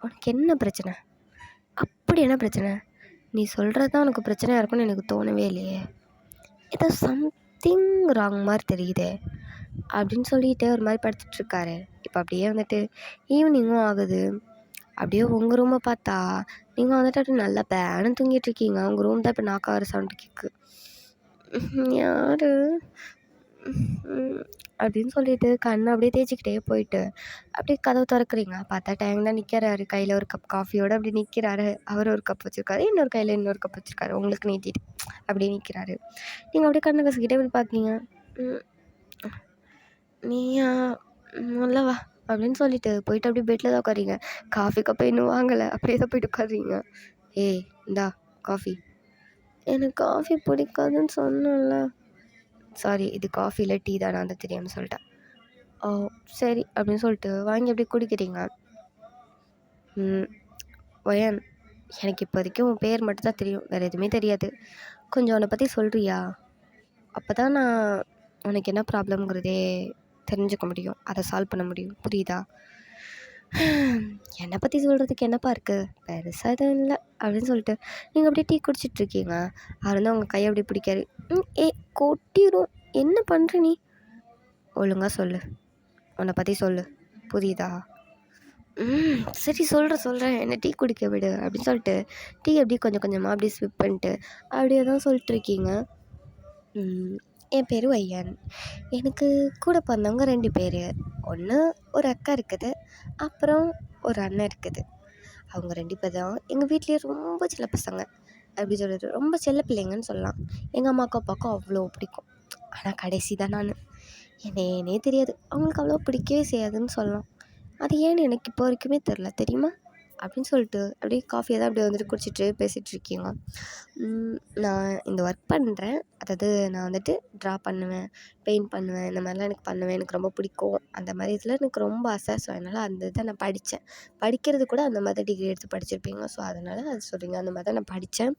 உனக்கு என்ன பிரச்சனை? அப்படி என்ன பிரச்சனை? நீ சொல்கிறது தான் உனக்கு பிரச்சனையாக இருக்கும்னு எனக்கு தோணவே இல்லையே. ஏதோ சம்திங் ராங் மாதிரி தெரியுதே அப்படின்னு சொல்லிட்டு ஒரு மாதிரி படுத்துட்ருக்காரு. இப்போ அப்படியே வந்துட்டு ஈவினிங்கும் ஆகுது. அப்படியே உங்கள் ரூமை பார்த்தா நீங்கள் வந்துட்டு அப்படியே நல்லா பேனும் தூங்கிட்டு இருக்கீங்க. உங்கள் ரூம் தான் இப்போ நாக்கார சவுண்டு கேட்கு. யார் அப்படின்னு சொல்லிட்டு கண்ணை அப்படியே தேய்ச்சிக்கிட்டே போயிட்டு அப்படியே கதவு திறக்கிறீங்க. பார்த்தா டைம் தான் நிற்கிறாரு. கையில் ஒரு கப் காஃபியோடு அப்படி நிற்கிறாரு. அவர் ஒரு கப் வச்சுருக்காரு, இன்னொரு கையில் இன்னொரு கப் வச்சுருக்காரு. உங்களுக்கு நீட்டிட்டு அப்படியே நிற்கிறாரு. நீங்கள் அப்படியே கண்ணை கசிக்கிட்டே அப்படி பார்க்குறீங்க. நீயா நல்லவா அப்படின்னு சொல்லிட்டு போயிட்டு அப்படியே பெட்டில் தான் உட்காரீங்க. காஃபி கப்பை இன்னும் வாங்கலை, அப்படியே தான் போயிட்டு உட்காருறீங்க. ஏய் இந்தா காஃபி. எனக்கு காஃபி பிடிக்காதுன்னு சொன்னேன்ல. சாரி, இது காஃபியில் டீ தான், நான் தான் தெரியாமல் சொல்லிட்டேன். ஓ சரி அப்படின்னு சொல்லிட்டு வாங்கி அப்படியே குடிக்கிறீங்க. ஒயன், எனக்கு இப்போதைக்கு உன் பேர் மட்டும் தான் தெரியும், வேறு எதுவுமே தெரியாது. கொஞ்சம் உன்னை பற்றி சொல்கிறியா? அப்போ தான் நான் உனக்கு என்ன ப்ராப்ளம்ங்கிறதே தெரிஞ்சுக்க முடியும், அதை சால்வ் பண்ண முடியும், புரியுதா? என்னை பற்றி சொல்கிறதுக்கு என்னப்பா இருக்குது, பெருசாக எதுவும் இல்லை அப்படின்னு சொல்லிட்டு நீங்கள் அப்படியே டீ குடிச்சிட்ருக்கீங்க. அவர் வந்து அவங்க கையை அப்படியே பிடிக்காரு. ஏ கொட்டிடும், என்ன பண்ணுற நீ? ஒழுங்காக சொல்லு, உன்னை பற்றி சொல்லு, புரியுதா? சரி சொல்கிறேன், என்னை டீ குடிக்க விடு அப்படின்னு சொல்லிட்டு டீ அப்படியே கொஞ்சம் கொஞ்சமாக அப்படியே ஸ்விப் பண்ணிட்டு அப்படியே தான் சொல்லிட்டுருக்கீங்க. என் பேர் வையன். எனக்கு கூட பிறந்தவங்க 2 பேர். ஒன்று ஒரு அக்கா இருக்குது, அப்புறம் ஒரு அண்ணன் இருக்குது. அவங்க 2 பேர் தான் எங்கள் வீட்லேயே ரொம்ப சின்ன பசங்க. அப்படி சொல்லிட்டு ரொம்ப செல்ல பிள்ளைங்கன்னு சொல்லலாம். எங்கள் அம்மாவுக்கும் அப்பாவுக்கும் அவ்வளோ பிடிக்கும். ஆனால் கடைசி தான் நான். என்னே தெரியாது, அவங்களுக்கு அவ்வளோ பிடிக்கவே செய்யாதுன்னு சொல்லலாம். அது ஏன்னு எனக்கு இப்போ வரைக்குமே தெரில, தெரியுமா? அப்படின்னு சொல்லிட்டு அப்படியே காஃபியை தான் அப்படியே வந்துட்டு குடிச்சிட்டு பேசிகிட்ருக்கீங்க. நான் இந்த ஒர்க் பண்ணுறேன், அதாவது நான் வந்துட்டு ட்ரா பண்ணுவேன், பெயிண்ட் பண்ணுவேன், இந்த மாதிரிலாம் எனக்கு பண்ணுவேன், எனக்கு ரொம்ப பிடிக்கும். அந்த மாதிரி இதில் எனக்கு ரொம்ப ஆசை. ஸோ அதனால் அந்த இதை நான் படித்தேன். படிக்கிறது கூட அந்த மாதிரி டிகிரி எடுத்து படிச்சிருப்பீங்க. ஸோ அதனால் அது சொல்கிறீங்க, அந்த மாதிரி தான் நான் படித்தேன்,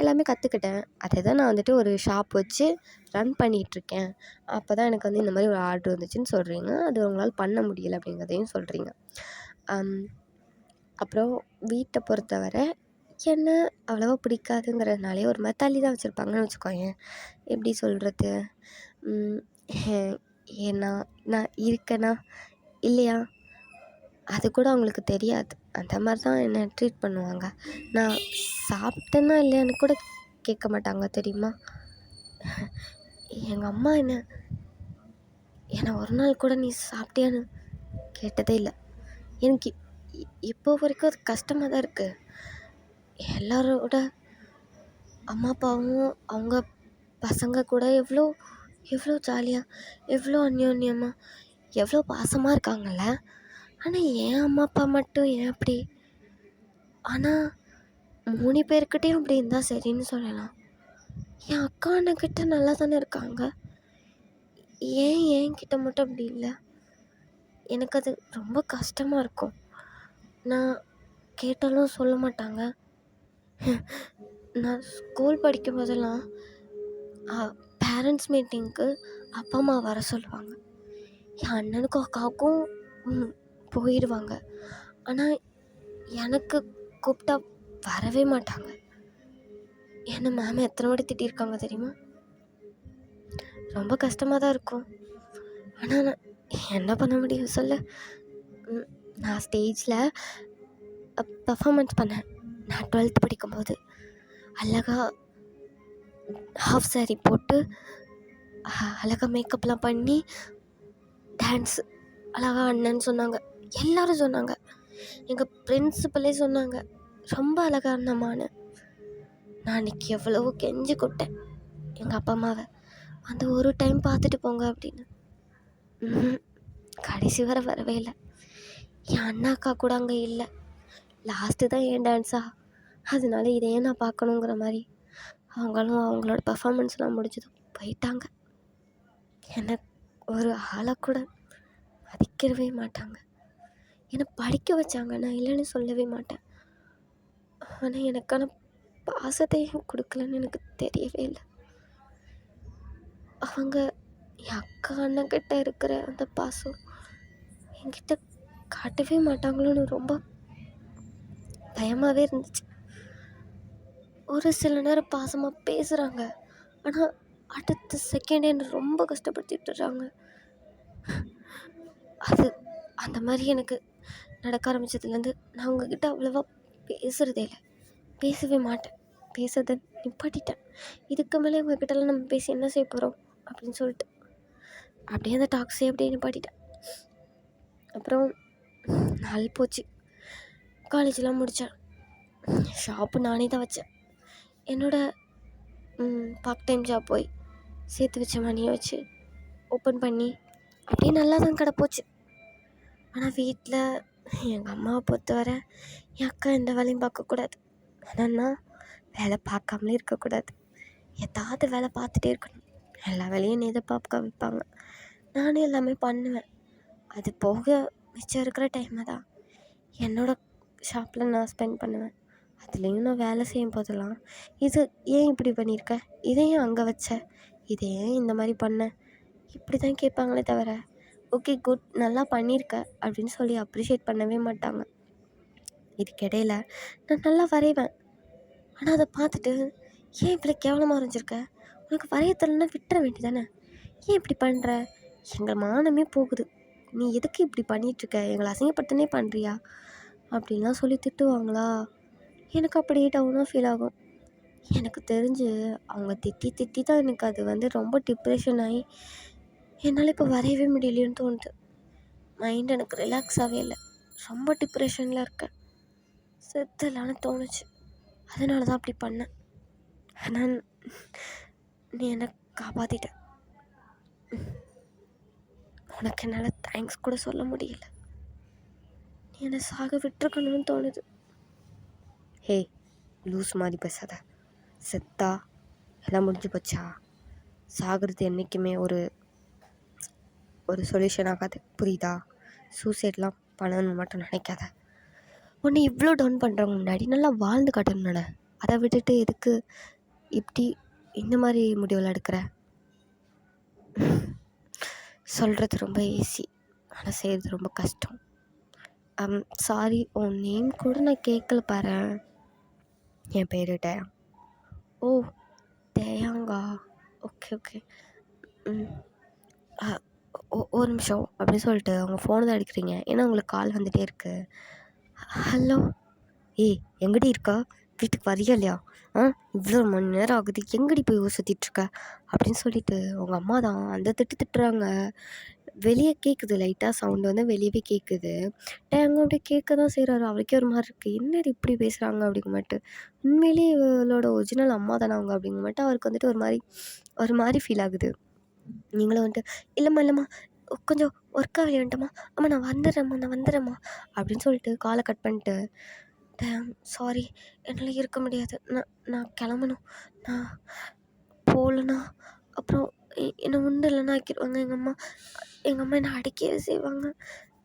எல்லாமே கற்றுக்கிட்டேன். அதை தான் நான் வந்துட்டு ஒரு ஷாப் வச்சு ரன் பண்ணிகிட்ருக்கேன். அப்போ தான் எனக்கு வந்து இந்த மாதிரி ஒரு ஆர்டர் வந்துச்சுன்னு சொல்கிறீங்க. அது உங்களால் பண்ண முடியலை அப்படிங்கிறதையும் சொல்கிறீங்க. அப்புறம் வீட்டை பொறுத்தவரை என்ன அவ்வளோவா பிடிக்காதுங்கிறதுனாலே ஒரு மாதிரி தள்ளி தான் வச்சுருப்பாங்கன்னு வச்சுக்கோயேன். எப்படி சொல்கிறது, ஏன்னா நான் இருக்கேனா இல்லையா அது கூட அவங்களுக்கு தெரியாது. அந்த மாதிரி தான் என்னை ட்ரீட் பண்ணுவாங்க. நான் சாப்பிட்டேன்னா இல்லையான்னு கூட கேட்க மாட்டாங்க, தெரியுமா? எங்கள் அம்மா என்னை ஒரு நாள் கூட நீ சாப்பிட்டியான்னு கேட்டதே இல்லை. எனக்கு இப்போ வரைக்கும் அது கஷ்டமாக தான் இருக்குது. எல்லாரோட அம்மா அப்பாவும் அவங்க பசங்க கூட எவ்வளோ ஜாலியாக, எவ்வளோ அந்யோன்யமாக, எவ்வளோ பாசமாக இருக்காங்கல்ல. ஆனால் என் அம்மா அப்பா மட்டும் ஏன் அப்படி? ஆனால் 3 பேர்கிட்டையும் அப்படி இருந்தால் சரின்னு சொல்லலாம். என் அக்கா அண்ணக்கிட்ட நல்லா தானே இருக்காங்க, ஏன் என்கிட்ட மட்டும் அப்படி இல்லை? எனக்கு அது ரொம்ப கஷ்டமாக இருக்கும். நான் கேட்டாலும் சொல்ல மாட்டாங்க. நான் ஸ்கூல் படிக்கும் போதெல்லாம் பேரண்ட்ஸ் மீட்டிங்க்கு அப்பா அம்மா வர சொல்லுவாங்க. என் அண்ணனுக்கும் அக்காவுக்கும் போயிடுவாங்க. ஆனால் எனக்கு கூப்பிட்டா வரவே மாட்டாங்க. என்னை மேம் எத்தனை வாட்டி திட்டிருக்காங்க தெரியுமா? ரொம்ப கஷ்டமாக தான் இருக்கும். ஆனால் நான் என்ன பண்ண முடியும் சொல்லு? நான் ஸ்டேஜில் பர்ஃபார்மன்ஸ் பண்ணேன். நான் 12th படிக்கும்போது அழகாக ஹாஃப் சாரி போட்டு அழகாக மேக்கப்லாம் பண்ணி டான்ஸ் அழகாக அண்ணன்னு சொன்னாங்க, எல்லோரும் சொன்னாங்க, எங்கள் பிரின்சிபலே சொன்னாங்க ரொம்ப அழகாக அண்ணம்மான்னு. நான் அன்றைக்கி எவ்வளவோ கெஞ்சி கொட்டேன் எங்கள் அப்பா அம்மாவை, அந்த ஒரு டைம் பார்த்துட்டு போங்க அப்படின்னு. கடைசி வரை வரவே இல்லை. என் அண்ணா அக்கா கூட அங்கே இல்லை. லாஸ்ட்டு தான் என் டான்ஸா, அதனால இதையே நான் பார்க்கணுங்கிற மாதிரி அவங்களும் அவங்களோட பர்ஃபார்மன்ஸ்லாம் முடிஞ்சதும் போயிட்டாங்க. எனக்கு ஒரு ஆளை கூட மதிக்கவே மாட்டாங்க. என்னை படிக்க வச்சாங்க, நான் இல்லைன்னு சொல்லவே மாட்டேன். ஆனால் எனக்கான பாசத்தையும் கொடுக்கலன்னு எனக்கு தெரியவே இல்லை. அவங்க என் அக்கா அண்ணங்கிட்ட இருக்கிற அந்த பாசம் என்கிட்ட காட்டவே மாட்டாங்களோன்னு ரொம்ப பயமாகவே இருந்துச்சு. ஒரு சில நேரம் பாசமாக பேசுகிறாங்க, ஆனால் அடுத்த செகண்ட் என்னை ரொம்ப கஷ்டப்படுத்திட்டுறாங்க. அது அந்த மாதிரி எனக்கு நடக்க ஆரம்பித்ததுலேருந்து நான் உங்ககிட்ட அவ்வளோவா பேசுகிறதே இல்லை, பேசவே மாட்டேன். பேசுறதை நிப்பாட்டிட்டேன். இதுக்கு மேலே உங்ககிட்டலாம் நம்ம பேசி என்ன செய்ய போகிறோம் அப்படின்னு சொல்லிட்டு அப்படியே அந்த டாக்ஸே அப்படியே நிப்பாட்டிட்டேன். அப்புறம் நாள் போச்சு, காலேஜெலாம் முடித்தேன். ஷாப்பு நானே தான் வச்சேன். என்னோடய பார்ட் டைம் ஜாப் போய் சேர்த்து வச்ச மணியை வச்சு ஓப்பன் பண்ணி அப்படியே நல்லா தான் கடை போச்சு. ஆனால் வீட்டில் எங்கள் அம்மாவை பொறுத்தவரை என் அக்கா எந்த வேலையும் பார்க்கக்கூடாது, ஆனால் நான் வேலை பார்க்காமலே இருக்கக்கூடாது, ஏதாவது வேலை பார்த்துட்டே இருக்கணும். எல்லா வேலையும் எதிர்பார்க்க வைப்பாங்க. நானும் எல்லாமே பண்ணுவேன். அது போக மிச்சம் இருக்கிற டைமை தான் என்னோடய ஷாப்பில் நான் ஸ்பெண்ட் பண்ணுவேன். அதுலேயும் நான் வேலை செய்யும் போதெல்லாம் இது ஏன் இப்படி பண்ணியிருக்க, இதை ஏன் அங்கே வச்ச, இதை ஏன் இந்த மாதிரி பண்ண, இப்படி தான் கேட்பாங்களே தவிர ஓகே குட் நல்லா பண்ணியிருக்க அப்படின்னு சொல்லி அப்ரிஷியேட் பண்ணவே மாட்டாங்க. இதுக்கிடையில் நான் நல்லா வரைவேன். ஆனால் அதை பார்த்துட்டு ஏன் இப்படி கேவலமாக வரைஞ்சிருக்க, உனக்கு வரைய தெரியலன்னா விட்டுற வேண்டியதானே, ஏன் இப்படி பண்ணுற, எங்கள் மானமே போகுது, நீ எதுக்கு இப்படி பண்ணிகிட்ருக்க, எங்களை அசிங்கப்படுத்தனே பண்ணுறியா அப்படின்லாம் சொல்லி திட்டுவாங்களா. எனக்கு அப்படியே டவுனாக ஃபீல் ஆகும். எனக்கு தெரிஞ்சு அவங்க திட்டி திட்டி தான் எனக்கு அது ரொம்ப டிப்ரெஷன் ஆகி என்னால் இப்போ வரையவே முடியலைன்னு தோணுது. மைண்ட் எனக்கு ரிலாக்ஸாகவே இல்லை, ரொம்ப டிப்ரெஷனில் இருக்கேன், செத்துலான்னு தோணுச்சு. அதனால தான் அப்படி பண்ணேன். ஆனால் நீ என்னை காப்பாற்றிட்ட. உனக்கு என்னால் தேங்க்ஸ் கூட சொல்ல முடியல. நீ என்னை சாக விட்டுருக்கணும்னு தோணுது. ஹே லூஸ் மாதிரி பேசாத, செத்தா எல்லாம் முடிஞ்சு போச்சா, சாகிறது என்றைக்குமே ஒரு சொல்யூஷன் ஆகாது, புரியுதா? சூசைட்லாம் பண்ணணும்னு மட்டும் நினைக்காத. உன்னை இவ்வளோ டவுன் பண்ணுறவங்க முன்னாடி நல்லா வாழ்ந்து காட்டணும்னு, அதை விட்டுட்டு எதுக்கு இப்படி இந்த மாதிரி முடிவுலாம் எடுக்கிற? சொல்கிறது ரொம்ப ஈஸி, ஆனால் செய்கிறது ரொம்ப கஷ்டம். சாரி, உன் நேம் கூட நான் கேட்கல பாரு. என் பேர் டயா. ஓ டயாங்கா, ஓகே ஓகே. ஒரு நிமிஷம் அப்படின்னு சொல்லிட்டு அவங்க ஃபோனை தான் அடிக்கிறீங்க, ஏன்னா உங்களுக்கு கால் வந்துகிட்டே இருக்குது. ஹலோ, ஏய் எங்கடி இருக்கா, வீட்டுக்கு வரியா இல்லையா, இவ்வளோ மணி நேரம் ஆகுது, எங்கடி போய் ஊர் சுற்றிட்டுருக்க அப்படின்னு சொல்லிட்டு உங்கள் அம்மா தான் அந்த திட்டுறாங்க. வெளியே கேட்குது, லைட்டாக சவுண்டு வெளியவே கேட்குது. டேங்க அப்படியே கேட்க தான் செய்கிறாரு. அவளுக்கே ஒரு மாதிரி இருக்குது, என்ன இப்படி பேசுகிறாங்க அப்படிங்கமாட்டு. உண்மையிலேயே இவளோட ஒரிஜினல் அம்மா தானே அவங்க அப்படிங்கமாட்டு அவருக்கு ஒரு மாதிரி ஃபீல் ஆகுது. நீங்களும் இல்லைம்மா கொஞ்சம் ஒர்க்காக வெளியேன்ட்டம்மா, அம்மா நான் வந்துடுறேம்மா அப்படின்னு சொல்லிட்டு காலை கட் பண்ணிட்டு, சாரி என்னால் இருக்க முடியாது, நான் கிளம்பணும், நான் போகலன்னா அப்புறம் என்னை உண்டு இல்லைன்னா ஆக்கிடுவாங்க எங்கள் அம்மா என்னை அடிக்கவே செய்வாங்க,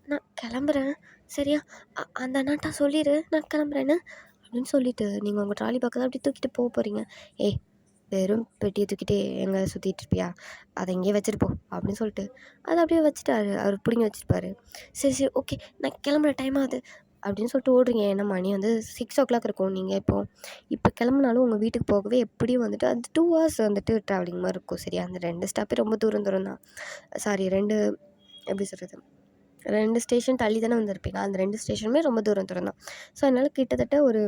நான் கிளம்புறேன் சரியா, அந்த அண்ணாட்டா சொல்லிடு நான் கிளம்புறேன்னு அப்படின்னு சொல்லிவிட்டு நீங்கள் உங்கள் ட்ராலி பக்கத்தில் அப்படி தூக்கிட்டு போக போகிறீங்க. ஏய் வெறும் பெட்டியை தூக்கிட்டு எங்கே சுற்றிட்டு இருப்பியா, அதை இங்கேயே வச்சுருப்போ அப்படின்னு சொல்லிட்டு அதை அப்படியே வச்சுட்டாரு. அவர் பிடிங்கி வச்சுருப்பாரு. சரி ஓகே நான் கிளம்புற டைம் ஆகுது அப்படின்னு சொல்லிட்டு ஓடுறீங்க. ஏன்னா மணி 6 o'clock இருக்கும். நீங்கள் இப்போ கிளம்புனாலும் உங்கள் வீட்டுக்கு போகவே எப்படியும் அது 2 hours ட்ராவலிங் மாதிரி இருக்கும். சரியா, அந்த 2 ஸ்டாப்பே ரொம்ப தூரம் தான். சாரி, 2 எப்படி சொல்கிறது, 2 ஸ்டேஷன் தள்ளி தானே வந்திருப்பீங்க. அந்த 2 ஸ்டேஷனுமே ரொம்ப தூரம் தான். ஸோ அதனால் கிட்டத்தட்ட ஒரு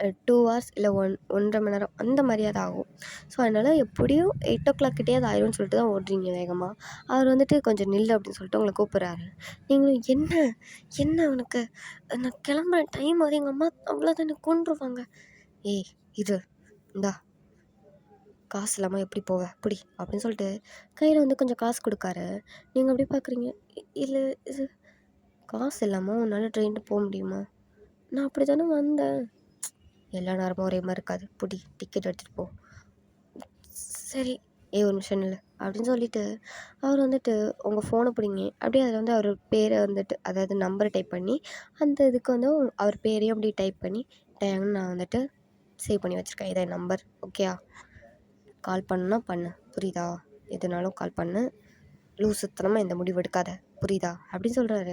2 hours இல்லை 1.5 மணி நேரம் அந்த மாதிரி அது ஆகும். ஸோ அதனால் எப்படியும் 8 o'clock கிட்டே அது ஆயிரும்னு சொல்லிட்டு தான் ஓடுறீங்க வேகமாக. அவர் கொஞ்சம் நில்லு அப்படின்னு சொல்லிட்டு உங்களை கூப்பிட்றாரு. நீங்களும் என்ன உனக்கு, நான் கிளம்புற டைம் ஆகுது, எங்கள் அம்மா அவ்வளோதான் என்னை கொன்றுவாங்க. ஏய் இது இந்தா காசு இல்லாமல் எப்படி போவ பிடி அப்படின்னு சொல்லிட்டு கையில் கொஞ்சம் காசு கொடுக்காரு. நீங்கள் அப்படியே பார்க்குறீங்க, இல்லை இது காசு இல்லாமல் உன்னால் ட்ரெயினில் போக முடியுமா, நான் அப்படி தானே வந்தேன், எல்லா நேரமும் ஒரே மாதிரி இருக்காது, பிடி டிக்கெட் எடுத்துகிட்டு போ. சரி ஒரு நிமிஷம் நில்லு அப்படின்னு சொல்லிட்டு அவர் வந்துட்டு உங்கள் ஃபோனை பிடிங்கி அப்படியே அதில் வந்து அவர் பேரை வந்துட்டு அதாவது நம்பரை டைப் பண்ணி அந்த இதுக்கு வந்து அவர் பேரையும் அப்படியே டைப் பண்ணி டேங்க்னு நான் வந்துட்டு சேவ் பண்ணி வச்சுருக்கேன். இதை நம்பர் ஓகேயா, கால் பண்ணுன்னா பண்ணு புரியுதா, எதுனாலும் கால் பண்ணு, லூசுத்தனமாக இந்த முடிவு எடுக்காத புரியுதா அப்படின்னு சொல்கிறாரு.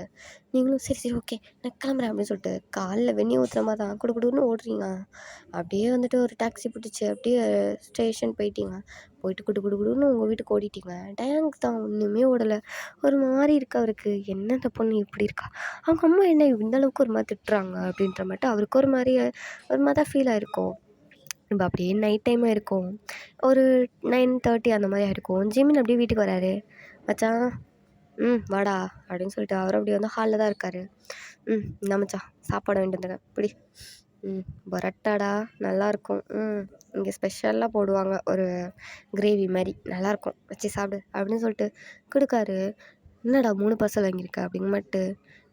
நீங்களும் சரி சரி ஓகே நான் கிளம்புறேன் அப்படின்னு சொல்லிட்டு காலில் வெந்நி ஊற்றுறமா தான் குடுன்னு ஓடுறீங்க. அப்படியே வந்துட்டு ஒரு டாக்ஸி பிடிச்சி அப்படியே ஸ்டேஷன் போயிட்டீங்க. போயிட்டு குடுன்னு உங்கள் வீட்டுக்கு ஓடிட்டீங்க. டேங்க் தான் ஒன்றுமே ஓடலை. ஒரு மாதிரி இருக்கு அவருக்கு. என்ன இந்த பொண்ணு இப்படி இருக்கா, அவங்க அம்மா என்ன இந்த அளவுக்கு ஒரு மாதிரி திட்டுறாங்க அப்படின்ற மட்டும் அவருக்கு ஒரு மாதிரி தான் ஃபீல் ஆகிருக்கும். இப்போ அப்படியே நைட் டைமாக இருக்கும், ஒரு 9:30 அந்த மாதிரி ஆகிருக்கும். ஜிமின் அப்படியே வீட்டுக்கு வராரு. மச்சான் வாடா அப்படின்னு சொல்லிட்டு அவர் அப்படி வந்து ஹாலில் தான் இருக்கார். இந்த மச்சான் சாப்பாடு வாங்கிட்டு வந்துடுறேன் இப்படி. பரோட்டாடா நல்லாயிருக்கும். இங்கே ஸ்பெஷலாக போடுவாங்க ஒரு கிரேவி மாதிரி நல்லாயிருக்கும், வச்சு சாப்பிடு அப்படின்னு சொல்லிட்டு கொடுக்காரு. என்னடா 3 பார்சல் வாங்கியிருக்க அப்படிங்க மாட்டு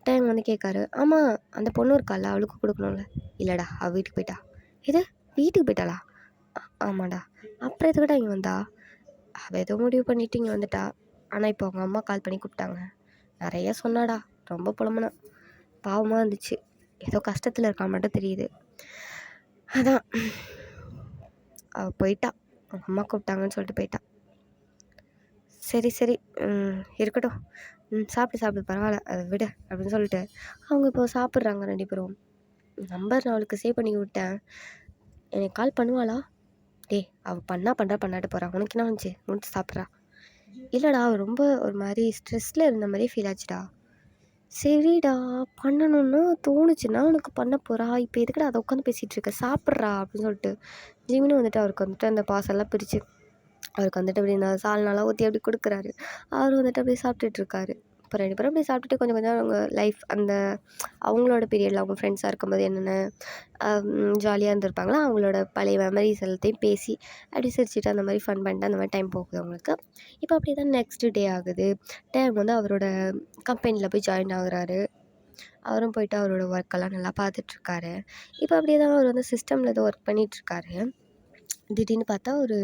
டைம் வந்து கேட்காரு. ஆமாம் அந்த பொண்ணு இருக்கால அவளுக்கு கொடுக்கணும்ல. இல்லைடா அவள் வீட்டுக்கு போயிட்டா. இது வீட்டுக்கு போயிட்டாளா? ஆமாடா. அப்புறம் எதுக்கிட்ட இங்கே வந்தா? அவள் ஏதோ முடிவு பண்ணிட்டு இங்கே வந்துட்டா. ஆனால் இப்போ அவங்க அம்மா கால் பண்ணி கூப்பிட்டாங்க. நிறைய சொன்னாடா, ரொம்ப புலம்புனா, பாவமாக இருந்துச்சு. ஏதோ கஷ்டத்தில் இருக்கா மட்டும் தெரியுது. அதான் அவள் போயிட்டா, அவங்க அம்மா கூப்பிட்டாங்கன்னு சொல்லிட்டு போயிட்டா. சரி சரி இருக்கட்டும், சாப்பிடு பரவாயில்ல அதை விடு அப்படின்னு சொல்லிட்டு அவங்க இப்போ சாப்பிட்றாங்க 2 பேரும். நம்பர் நான் அவளுக்கு சேவ் பண்ணி விட்டேன். எனக்கு கால் பண்ணுவாளா? அவள் பண்ணாட்டு போகிறா. உனக்கு என்ன வந்துச்சு, முடிச்சு சாப்பிட்றா. இல்லைடா அவள் ரொம்ப ஒரு மாதிரி ஸ்ட்ரெஸ்ஸில் இருந்த மாதிரி ஃபீல் ஆச்சுடா. சரிடா பண்ணணும்னு தோணுச்சுன்னா உனக்கு பண்ண போகிறா, இப்போ எதுக்குடா அதை உட்காந்து பேசிகிட்டு இருக்க, சாப்பிட்றா அப்படின்னு சொல்லிட்டு ஜிமினும் வந்துட்டு அவருக்கு வந்துட்டு அந்த பாசெல்லாம் பிரித்து அவருக்கு வந்துட்டு அப்படி இந்த சால்னாலாம் ஊற்றி அப்படி கொடுக்குறாரு. அவர் வந்துட்டு அப்படியே சாப்பிட்டுட்ருக்காரு. இப்போ 2 பேரும் அப்படியே சாப்பிட்டுட்டு கொஞ்சம் கொஞ்சம் அவங்க லைஃப் அந்த அவங்களோட பீரியடில் அவங்க ஃப்ரெண்ட்ஸாக இருக்கும்போது என்னென்ன ஜாலியாக இருந்திருப்பாங்களோ அவங்களோட பழைய மெமரிஸ் எல்லாத்தையும் பேசி அப்படி சிரிச்சிட்டு அந்த மாதிரி ஃபன் பண்ணிட்டு அந்த மாதிரி டைம் போகுது அவங்களுக்கு. இப்போ அப்படியே தான் நெக்ஸ்ட் டே ஆகுது. டைம் வந்து அவரோட கம்பெனியில் போய் ஜாயின் ஆகுறாரு. அவரும் போயிட்டு அவரோட ஒர்க்கெல்லாம் நல்லா பார்த்துட்ருக்காரு. இப்போ அப்படியே தான் அவர் வந்து சிஸ்டமில் ஏதோ ஒர்க் பண்ணிகிட்ருக்காரு. திடீர்னு பார்த்தா ஒரு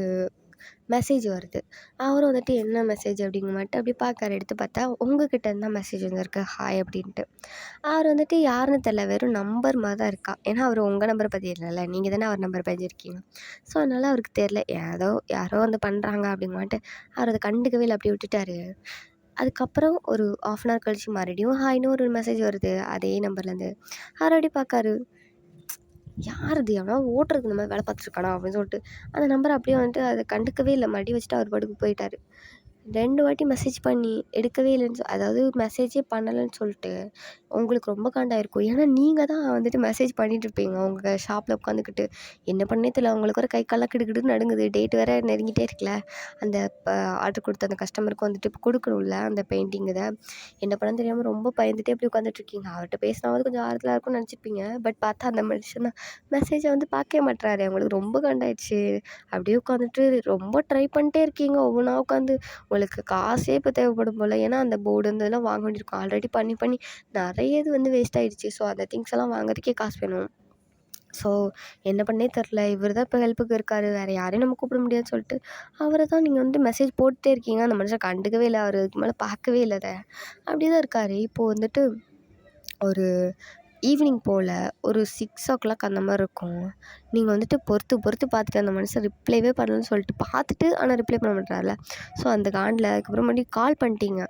மெசேஜ் வருது. அவரும் வந்துட்டு என்ன மெசேஜ் அப்படிங்க மாட்டு அப்படி பார்க்குறாரு. எடுத்து பார்த்தா உங்ககிட்ட இருந்து தான் மெசேஜ் வந்திருக்கு, ஹாய் அப்படின்ட்டு. அவர் வந்துட்டு யாருன்னு தெரில, வெறும் நம்பர் மாதிரி தான் இருக்கா. ஏன்னா அவர் உங்கள் நம்பரை பற்றி இல்லைல்ல, நீங்கள் தானே அவர் நம்பர் பதிஞ்சிருக்கீங்க. ஸோ அதனால் அவருக்கு தெரில, யாரோ வந்து பண்ணுறாங்க அப்படிங்கமாட்டு அவர் அதை கண்டுக்கவே இல்லை, அப்படி விட்டுட்டாரு. அதுக்கப்புறம் ஒரு 1/2 அன் ஹவர் கழிச்சு மறுபடியும் ஹாய்னு ஒரு மெசேஜ் வருது அதே நம்பர்லேருந்து. அவர் அப்படி பார்க்காரு, யார் இது, எவனா ஓட்டுறதுக்கு இந்த மாதிரி வேலை பார்த்துருக்கானா அப்படின்னு சொல்லிட்டு அந்த நம்பரை அப்படியே வந்துட்டு அதை கண்டுக்கவே இல்லை, மறுபடியும் வச்சுட்டு அவர் பாட்டுக்கு போயிட்டார். 2 வாட்டி மெசேஜ் பண்ணி எடுக்கவே இல்லைன்னு அதாவது மெசேஜே பண்ணலைன்னு சொல்லிட்டு உங்களுக்கு ரொம்ப காண்டாயிருக்கும். ஏன்னா நீங்கள் தான் வந்துட்டு மெசேஜ் பண்ணிகிட்ருப்பீங்க உங்கள் ஷாப்பில் உட்காந்துக்கிட்டு. என்ன பண்ணே தெரியல, உங்களுக்கு ஒரு கை கால்லாம் கிடுக்கிடுன்னு நடுங்குது. டேட் வேறு நெருங்கிட்டே இருக்குல்ல. அந்த ஆர்டர் கொடுத்த அந்த கஸ்டமருக்கு வந்துட்டு இப்போ கொடுக்கணும்ல அந்த பெயிண்டிங் இதை. என்ன பண்ண தெரியாமல் ரொம்ப பயந்துகிட்டே எப்படி உட்காந்துட்ருக்கீங்க. அவர்கிட்ட பேசினாவது கொஞ்சம் ஆறுதலாக இருக்கும்னு நினச்சிருப்பீங்க. பட் பார்த்தா அந்த மனுஷன் தான் மெசேஜை வந்து பார்க்கவே மாட்டுறாரு. உங்களுக்கு ரொம்ப காண்டாயிடுச்சு. அப்படியே உட்காந்துட்டு ரொம்ப ட்ரை பண்ணிட்டே இருக்கீங்க. ஒவ்வொன்றா உட்காந்து உங்களுக்கு காசே இப்போ தேவைப்படும் போல். ஏன்னா அந்த போர்டு இந்த இதெல்லாம் வாங்க வேண்டியிருக்கும். ஆல்ரெடி பண்ணி நிறைய இது வந்து வேஸ்ட் ஆகிடுச்சு. ஸோ அந்த திங்ஸ் எல்லாம் வாங்குறதுக்கே காசு வேணும். ஸோ என்ன பண்ணே தெரில. இவர் தான் இப்போ ஹெல்ப்புக்கு இருக்கார், வேறு யாரையும் நம்ம கூப்பிட முடியாதுன்னு சொல்லிட்டு அவரை தான் நீங்கள் வந்து மெசேஜ் போட்டுகிட்டே இருக்கீங்க. அந்த மனுஷன் கண்டுக்கவே இல்லை, அவர் இதுக்கு மேலே பார்க்கவே இல்லை. அதை அப்படி தான் இருக்கார். இப்போது வந்துட்டு ஒரு ஈவினிங் போல் ஒரு 6 அந்த மாதிரி இருக்கும். நீங்கள் வந்துட்டு பொறுத்து பார்த்துட்டு அந்த மனுஷன் ரிப்ளைவே பண்ணலன்னு சொல்லிட்டு பார்த்துட்டு ஆனால் ரிப்ளை பண்ண மாட்டார்ல. ஸோ அந்த காண்டில் அதுக்கப்புறம் மறுபடியும் கால் பண்ணிட்டீங்க.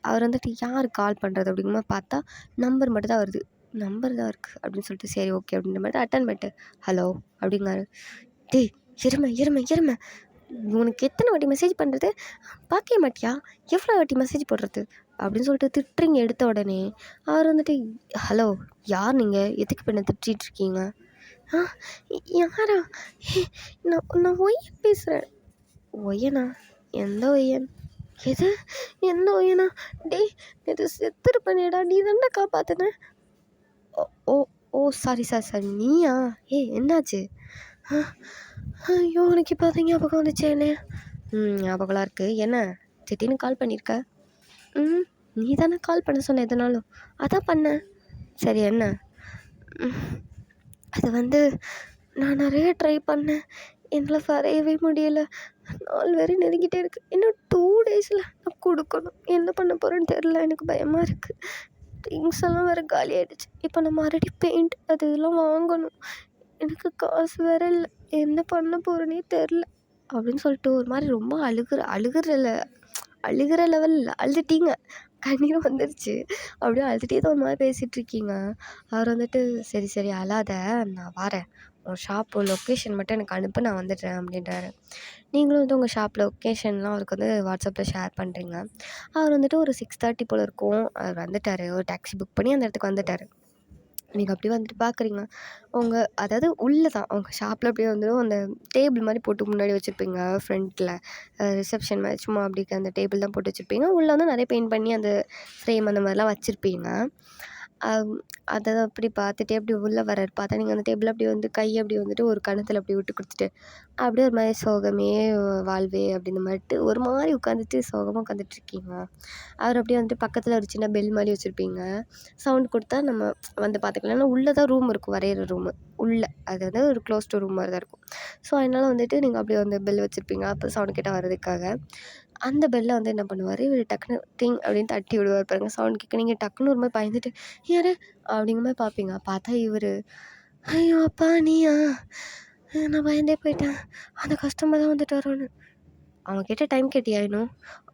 அவர் வந்துட்டு யார் கால் பண்ணுறது அப்படிங்கும்போது பார்த்தா நம்பர் மட்டும் தான் வருது. நம்பர் தான் இருக்குது அப்படின்னு சொல்லிட்டு சரி ஓகே அப்படின்ற மாதிரி அட்டன் பண்ணிட்டு ஹலோ அப்படிங்காரு. டேய் எருமை உனக்கு எத்தனை வாட்டி மெசேஜ் பண்ணுறது, பார்க்கவே மாட்டியா, எவ்வளோ வாட்டி மெசேஜ் போடுறது அப்படின்னு சொல்லிட்டு திட்டுறீங்க. எடுத்த உடனே அவர் வந்துட்டு ஹலோ யார் நீங்கள், எதுக்கு இப்போ என்ன திட்டிகிட்ருக்கீங்க? யாரா? நான் ஒய்யன் பேசுகிறேன். ஒய்யனா? எந்த ஒய்யன்? எது எந்த ஒய்யனா? டேய் எது செத்துருப்பேனேடா, நீ தானே காப்பாற்றின. ஓ ஓ ஓ சாரி நீயா? என்னாச்சு? ஐயோ உனக்கு இப்போ தான் ஞாபகம் வந்துச்சேனே. ஞாபகம்லாம் இருக்குது. என்ன திடீர்னு கால் பண்ணியிருக்க? நீ தானே கால் பண்ண சொன்ன எதனாலும், அதான் பண்ணேன். சரி என்ன? அது வந்து நான் நிறைய ட்ரை பண்ணேன், என்னால் வரையவே முடியல. நாள் வேறு நெருங்கிட்டே இருக்குது. இன்னும் 2 டேஸில் நான் கொடுக்கணும். என்ன பண்ண போகிறேன்னு தெரில. எனக்கு பயமாக இருக்குது. திங்ஸ் எல்லாம் வேறு காலி ஆகிடுச்சு. இப்போ நான் மறுபடியும் பெயிண்ட் அது இதெல்லாம் வாங்கணும். எனக்கு காசு வேறு இல்லை. என்ன பண்ண போகிறேன்னே தெரில அப்படின்னு சொல்லிட்டு ஒரு மாதிரி ரொம்ப அழுகிற லெவலில் அழுதுட்டீங்க. கண்ணீர் வந்துருச்சு. அப்படியே அழுதுகிட்டே தான் ஒரு மாதிரி பேசிகிட்ருக்கீங்க. அவர் வந்துட்டு சரி சரி அழாத, நான் வரேன், உன் ஷாப்பு லொக்கேஷன் மட்டும் எனக்கு அனுப்பு, நான் வந்துடுறேன் அப்படின்றாரு. நீங்களும் வந்து உங்கள் ஷாப் லொக்கேஷன்லாம் அவருக்கு வந்து வாட்ஸ்அப்பில் ஷேர் பண்ணுறீங்க. அவர் வந்துட்டு ஒரு 6:30 போல் இருக்கும். அவர் வந்துட்டார். ஒரு டாக்ஸி புக் பண்ணி அந்த இடத்துக்கு வந்துட்டார். நீங்கள் அப்படியே வந்துட்டு பார்க்குறீங்க. அதாவது உள்ளே தான் உங்கள் ஷாப்பில் அப்படியே வந்துடும். அந்த டேபிள் மாதிரி போட்டு முன்னாடி வச்சுருப்பீங்க ஃப்ரண்ட்டில். ரிசப்ஷன் மாதிரி சும்மா அப்படி அந்த டேபிள் தான் போட்டு வச்சுருப்பீங்க. உள்ளே வந்து நிறைய பெயிண்ட் பண்ணி அந்த ஃப்ரேம் அந்த மாதிரிலாம் வச்சுருப்பீங்க. அதை அப்படி பார்த்துட்டே அப்படி உள்ளே வர்றாரு. பார்த்தா நீங்கள் அந்த டேபிள் அப்படி வந்து கையை அப்படி வந்துட்டு ஒரு கணத்தில் அப்படி விட்டு கொடுத்துட்டு அப்படியே ஒரு மாதிரி சோகமே வாழ்வே அப்படின்னு மாதிரிட்டு ஒரு மாதிரி உட்காந்துட்டு சோகமாக உட்காந்துட்ருக்கீங்க. அவர் அப்படியே வந்துட்டு பக்கத்தில் ஒரு சின்ன பெல் மாதிரி வச்சுருப்பீங்க. சவுண்ட் கொடுத்தா நம்ம வந்து பார்த்துக்கலாம். ஏன்னா உள்ளே தான் ரூம் இருக்கும், வரைகிற ரூமு உள்ளே. அது வந்து ஒரு க்ளோஸ்டு ரூம் மாதிரி தான் இருக்கும். ஸோ அதனால் வந்துட்டு நீங்கள் அப்படியே வந்து பெல் வச்சுருப்பீங்க. அப்போ சவுண்ட் கேட்டால் வர்றதுக்காக அந்த பெல்லை வந்து என்ன பண்ணுவார், இவர் டக்குன்னு டிங் அப்படின்னு தட்டி விடுவார் பாருங்கள். சவுண்ட் கேட்க நீங்கள் டக்குன்னு ஒரு மாதிரி பயந்துட்டு யார் அப்படிங்கிற மாதிரி பார்ப்பீங்க. பார்த்தா இவர் ஐயோ அப்பா நீயா, நான் பயந்தே போயிட்டேன், அந்த கஸ்டமர் தான் வந்துட்டாரோன்னு. அவன் கேட்ட டைம் கேட்டியா இன்னும்?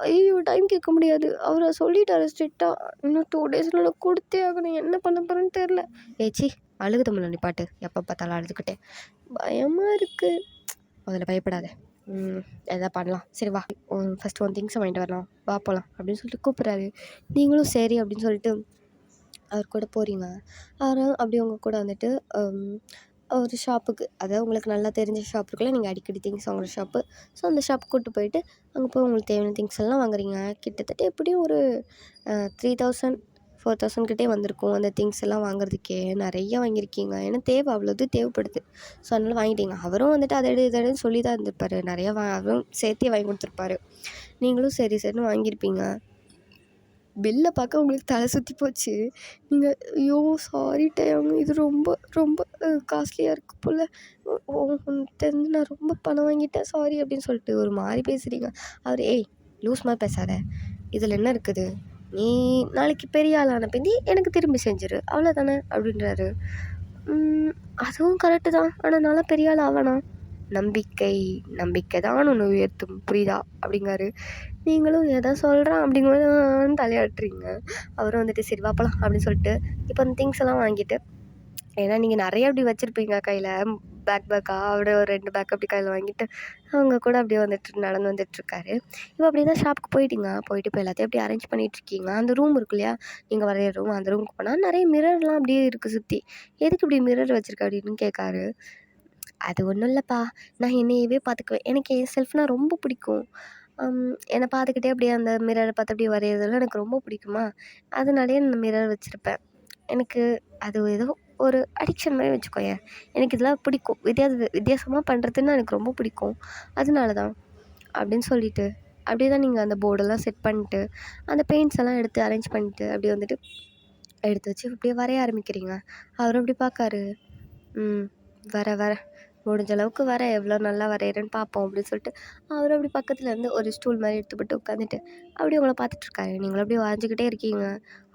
ஐயோ டைம் கேட்க முடியாது, அவரை சொல்லிட்டாரு ஸ்ட்ரிக்டாக, இன்னும் 2 டேஸில் நான் கொடுத்தே ஆகணும், என்ன பண்ண போகிறேன்னு தெரில. ஏச்சி அழுகுத முடியல நீ பாட்டு, எப்போ பார்த்தாலும் அழுதுகிட்டே, பயமாக இருக்குது. அதில் பயப்படாத, எதாவது பண்ணலாம், சரி வா ஃபஸ்ட்டு ஒன் திங்ஸை வாங்கிட்டு வரலாம், வா போகலாம் அப்படின்னு சொல்லிட்டு கூப்பிட்றாரு. நீங்களும் சரி அப்படின்னு சொல்லிட்டு அவர் கூட போகிறீங்க. அவரும் அப்படி உங்கள் கூட வந்துட்டு ஒரு ஷாப்புக்கு, அதாவது உங்களுக்கு நல்லா தெரிஞ்ச ஷாப் இருக்குல்ல, நீங்கள் அடிக்கடி திங்ஸ் வாங்குகிற ஷாப்பு. ஸோ அந்த ஷாப்புக்கு கூப்பிட்டு போயிட்டு அங்கே போய் உங்களுக்கு தேவையான திங்ஸ் எல்லாம் வாங்குறீங்க. கிட்டத்தட்ட எப்படியும் ஒரு 3000 4000 கிட்டே வந்திருக்கும் அந்த திங்ஸ் எல்லாம் வாங்குறதுக்கே. நிறையா வாங்கியிருக்கீங்க. ஏன்னா அவ்வளோது தேவைப்படுது. ஸோ அதனால் வாங்கிட்டீங்க. அவரும் வந்துட்டு அதை எடு இதை எடுன்னு சொல்லி தான் இருந்திருப்பாரு. நிறையா அவரும் சேர்த்தே வாங்கி கொடுத்துருப்பாரு. நீங்களும் சரி சரின்னு வாங்கியிருப்பீங்க. பில்லை பார்க்க உங்களுக்கு தலை சுற்றி போச்சு. நீங்கள் ஐயோ சாரி டயம், இது ரொம்ப ரொம்ப காஸ்ட்லியாக இருக்குது போல், தெரிஞ்சு நான் ரொம்ப பணம் வாங்கிட்டேன் சாரி அப்படின்னு சொல்லிட்டு ஒரு மாதிரி பேசுகிறீங்க. அவர் ஏய் லூஸ் மாதிரி பேசாத, இதில் என்ன இருக்குது, நீ நாளைக்கு பெரிய ஆளான பிந்தி எனக்கு திரும்பி செஞ்சிரு அவ்வளோதானே அப்படின்றாரு. அதுவும் கரெக்டு தான், ஆனால் நல்லா பெரிய ஆள் ஆகணும். நம்பிக்கை தான் ஒன்று உயர்த்தும், புரியுதா அப்படிங்காரு. நீங்களும் எதை சொல்கிறேன் அப்படிங்கிறது தலையாட்டுறீங்க. அவரும் வந்துட்டு சரி வாப்பலாம் அப்படின்னு சொல்லிட்டு இப்போ அந்த திங்ஸ் எல்லாம் வாங்கிட்டு, ஏன்னா நீங்கள் நிறைய அப்படி வச்சுருப்பீங்க கையில் பேக்காக, அவரோட ஒரு 2 பேக் அப்படி கையில் வாங்கிட்டு அவங்க கூட அப்படியே வந்துட்டு நடந்து வந்துட்டுருக்காரு. இப்போ அப்படி தான் ஷாப்புக்கு போயிட்டு இப்போ எல்லாத்தையும் அப்படியே அரேஞ்ச் பண்ணிகிட்ருக்கீங்க. அந்த ரூம் இருக்கு இல்லையா, நீங்கள் வரைய ரூம், அந்த ரூமுக்கு போனால் நிறைய மிரர்லாம் அப்படியே இருக்குது சுற்றி. எதுக்கு இப்படி மிரர் வச்சுருக்க அப்படின்னு கேட்காரு. அது ஒன்றும் இல்லைப்பா, நான் என்னையவே பார்த்துக்குவேன், எனக்கு என் செல்ஃப்னால் ரொம்ப பிடிக்கும். என்னை பார்த்துக்கிட்டே அப்படியே அந்த மிரரை பார்த்து அப்படியே வரைகிறதெல்லாம் எனக்கு ரொம்ப பிடிக்குமா, அதனாலேயே நான் மிரர் வச்சுருப்பேன். எனக்கு அது ஏதோ ஒரு அடிக்ஷன் மாதிரி வச்சுக்கோயேன். எனக்கு இதெல்லாம் பிடிக்கும், வித்தியாசமாக பண்ணுறதுன்னு எனக்கு ரொம்ப பிடிக்கும், அதனால தான் அப்படின்னு சொல்லிட்டு அப்படியே தான் நீங்கள் அந்த போர்டெல்லாம் செட் பண்ணிட்டு அந்த பெயிண்ட்ஸ் எல்லாம் எடுத்து அரேஞ்ச் பண்ணிட்டு அப்படியே வந்துட்டு எடுத்து வச்சு அப்படியே வரைய ஆரம்பிக்கிறீங்க. அவரும் அப்படி பார்க்காரு. வர முடிஞ்ச அளவுக்கு எவ்வளோ நல்லா வரைகிறேன்னு பார்ப்போம் அப்படின்னு சொல்லிட்டு அவர் அப்படி பக்கத்தில் இருந்து ஒரு ஸ்டூல் மாதிரி எடுத்து போட்டு உட்காந்துட்டு அப்படியே உங்களை பார்த்துட்ருக்காரு. நீங்களும் அப்படியே வரைஞ்சிக்கிட்டே இருக்கீங்க.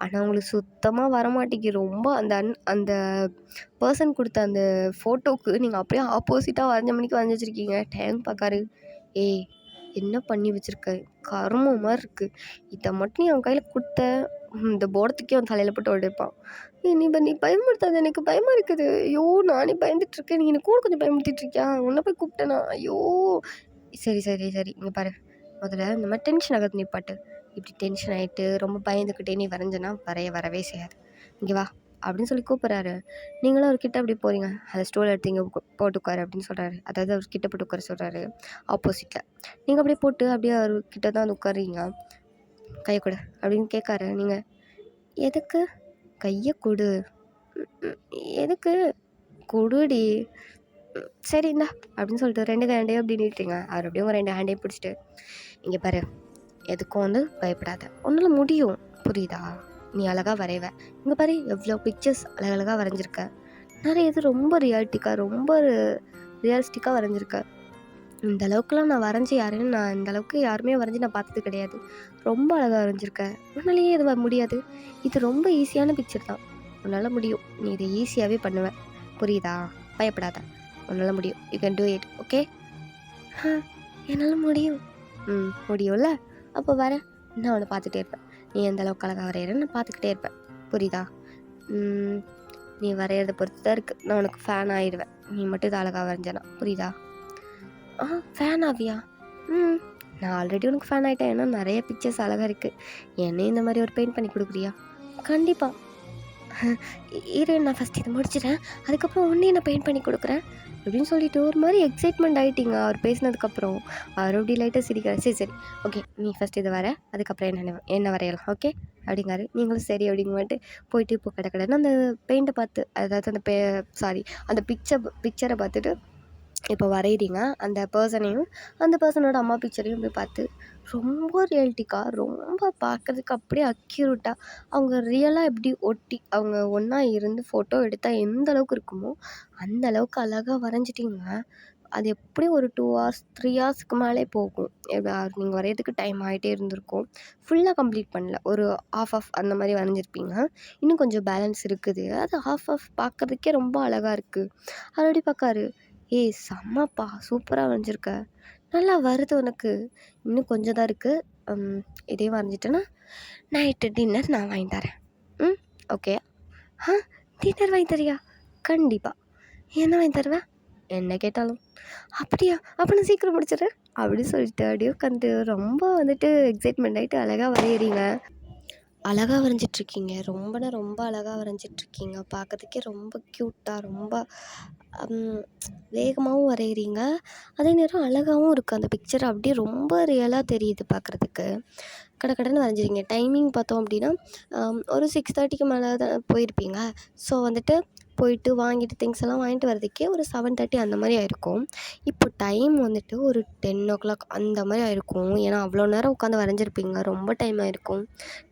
ஆனால் உங்களுக்கு சுத்தமாக வரமாட்டேங்குது. ரொம்ப அந்த பர்சன் கொடுத்த அந்த ஃபோட்டோவுக்கு நீங்கள் அப்படியே ஆப்போசிட்டாக வரைஞ்ச மணிக்கு வரைஞ்சி வச்சுருக்கீங்க. டைம் பார்க்காரு. ஏய் என்ன பண்ணி வச்சுருக்க, கருமம் மாதிரி இருக்குது, இதை மட்டும் நீ அவன் கையில் கொடுத்த, இந்த போர்டத்துக்கே அவன் தலையில் போட்டு உடைப்பான். நீ பயமுறுத்தாது, எனக்கு பயமாக இருக்குது. ஐயோ நானே பயந்துட்டுருக்கேன், நீ எனக்கு கூட கொஞ்சம் பயமுறுத்திட்டுருக்கியா, உன்னை போய் கூப்பிட்டேனா, ஐயோ சரி சரி சரி இங்கே பாரு, முதல்ல இந்த மாதிரி டென்ஷன் ஆகுது நிப்பாட்டு. இப்படி டென்ஷன் ஆகிட்டு ரொம்ப பயந்துக்கிட்டே நீ வரைஞ்சனா வரவே செய்யாது, இங்கே வா அப்படின்னு சொல்லி கூப்பிட்றாரு. நீங்களும் அவர்கிட்ட அப்படி போகிறீங்க. அந்த ஸ்டூல் எடுத்து இங்கே போட்டு உட்காரு அப்படின்னு சொல்கிறாரு. அதாவது அவர் கிட்ட போட்டு உட்கார சொல்கிறாரு ஆப்போசிட்டில். நீங்கள் அப்படியே போட்டு அப்படியே அவர்கிட்ட தான் வந்து உட்காருறீங்க. கையை கொடு அப்படின்னு கேட்காரு. நீங்கள் எதுக்கு கையை கொடு, எதுக்கு கொடுடி, சரி இந்தா அப்படின்னு சொல்லிட்டு 2 ஹேண்டையும் அப்படி நீட்டுறீங்க. அவர் அப்படியே உங்கள் 2 ஹேண்டையும் பிடிச்சிட்டு இங்கே பாரு, எதுக்கும் வந்து பயப்படாத, உன்னால் முடியும், புரியுதா, நீ அழகாக வரைவ, இங்கே பாரு எவ்வளோ பிக்சர்ஸ் அழகழகாக வரைஞ்சிருக்க, நிறைய இது ரொம்ப ரியலிஸ்டிக்காக வரைஞ்சிருக்க, இந்த அளவுக்குலாம் நான் வரைஞ்சி இந்த அளவுக்கு யாருமே வரைஞ்சி நான் பார்த்தது கிடையாது. ரொம்ப அழகாக வரைஞ்சிருக்க. உன்னாலேயே இது முடியாது. இது ரொம்ப ஈஸியான பிக்சர் தான். உன்னால் முடியும். நீ இதை ஈஸியாகவே பண்ணுவ. புரியுதா? பயப்படாத. உன்னால் முடியும். You can do it. Okay? என்னால் முடியும். முடியும்ல? அப்போ நான் உன்னை பார்த்துட்டே இருப்பேன். நீ எந்த அளவுக்கு அழகாக வரைகிறேன்னு நான் பார்த்துக்கிட்டே இருப்பேன். புரியுதா? நீ வரைகிறத பொறுத்து தான் இருக்குது. நான் உனக்கு ஃபேன் ஆகிடுவேன். நீ மட்டும் இதை அழகாக வரைஞ்சனா. புரியுதா? ஃபேன் ஆவியா? நான் ஆல்ரெடி உனக்கு ஃபேன் ஆகிட்டேன். ஏன்னா நிறைய பிக்சர்ஸ் அழகாக இருக்குது. என்னையும் இந்த மாதிரி ஒரு பெயிண்ட் பண்ணி கொடுக்குறியா? கண்டிப்பாக. இரு, நான் ஃபஸ்ட் இதை முடிச்சிட்டேன். அதுக்கப்புறம் உன்னையும் நான் பெயிண்ட் பண்ணி கொடுக்குறேன் அப்படின்னு சொல்லிட்டு ஒரு மாதிரி எக்ஸைட்மெண்ட் ஆகிட்டிங்க அவர் பேசினதுக்கப்புறம். அவர் அப்படி லைட்டாக சிரிக்கிறார். சரி ஓகே, நீ ஃபஸ்ட் இதை அதுக்கப்புறம் என்ன வரையலாம், ஓகே அப்படிங்காரு. நீங்களும் சரி அப்படிங்கமாட்டு போயிட்டு இப்போ கடைன்னு அந்த பெயிண்ட்டை பார்த்து, அதாவது அந்த பிக்சரை பார்த்துட்டு இப்போ வரைகிறீங்க. அந்த பர்சனையும் அந்த பர்சனோட அம்மா பிக்சரையும் போய் பார்த்து ரொம்ப ரியல்டிக்காக, ரொம்ப பார்க்குறதுக்கு அப்படியே அக்யூரேட்டாக அவங்க ரியலாக எப்படி ஒட்டி அவங்க ஒன்றா இருந்து ஃபோட்டோ எடுத்தால் எந்த அளவுக்கு இருக்குமோ அந்த அளவுக்கு அழகாக வரைஞ்சிட்டிங்க. அது எப்படி ஒரு 2 ஹார்ஸ் 3 ஹார்ஸ்க்கு மேலே போகும். நீங்கள் வரைகிறதுக்கு டைம் ஆகிட்டே இருந்திருக்கும். ஃபுல்லாக கம்ப்ளீட் பண்ணல. ஒரு ஆஃப் அந்த மாதிரி வரைஞ்சிருப்பீங்க. இன்னும் கொஞ்சம் பேலன்ஸ் இருக்குது. அது ஆஃப் பார்க்குறதுக்கே ரொம்ப அழகாக இருக்குது. அப்படி பார்க்காரு. ஏய் செம்மப்பா, சூப்பராக வரைஞ்சிருக்க, நல்லா வருது உனக்கு, இன்னும் கொஞ்சம் தான் இருக்குது, இதையும் வரைஞ்சிட்டேன்னா நைட்டு டின்னர் நான் வாங்கி தரேன். ஓகே. டின்னர் வாங்கி தரியா? கண்டிப்பாக. என்ன வாங்கி தருவேன்? என்ன கேட்டாலும். அப்படியா? அப்போ நான் சீக்கிரம் முடிச்சிடுறேன் அப்படின்னு சொல்லிட்டு அப்படியே உட்காந்து ரொம்ப எக்ஸைட்மெண்ட் ஆகிட்டு அழகாக வரைகிறீங்க. அழகாக வரைஞ்சிட்ருக்கீங்க. ரொம்ப அழகாக வரைஞ்சிட்ருக்கீங்க. பார்க்கறதுக்கே ரொம்ப க்யூட்டாக, ரொம்ப வேகமாகவும் வரைகிறீங்க. அதே நேரம் அழகாகவும் இருக்குது. அந்த பிக்சர் அப்படியே ரொம்ப ரியலாக தெரியுது பார்க்குறதுக்கு. கடன்னு வரைஞ்சிருங்க. டைமிங் பார்த்தோம் அப்படின்னா ஒரு 6:30க்கு மேலே தான் போயிருப்பீங்க. ஸோ போயிட்டு வாங்கிட்டு திங்ஸ் எல்லாம் வாங்கிட்டு வரதுக்கே ஒரு 7:30 அந்த மாதிரி ஆயிருக்கும். இப்போ டைம் ஒரு 10 o'clock அந்த மாதிரி ஆயிருக்கும். ஏன்னா அவ்வளோ நேரம் உட்காந்து வரைஞ்சிருப்பீங்க. ரொம்ப டைம் ஆயிருக்கும்.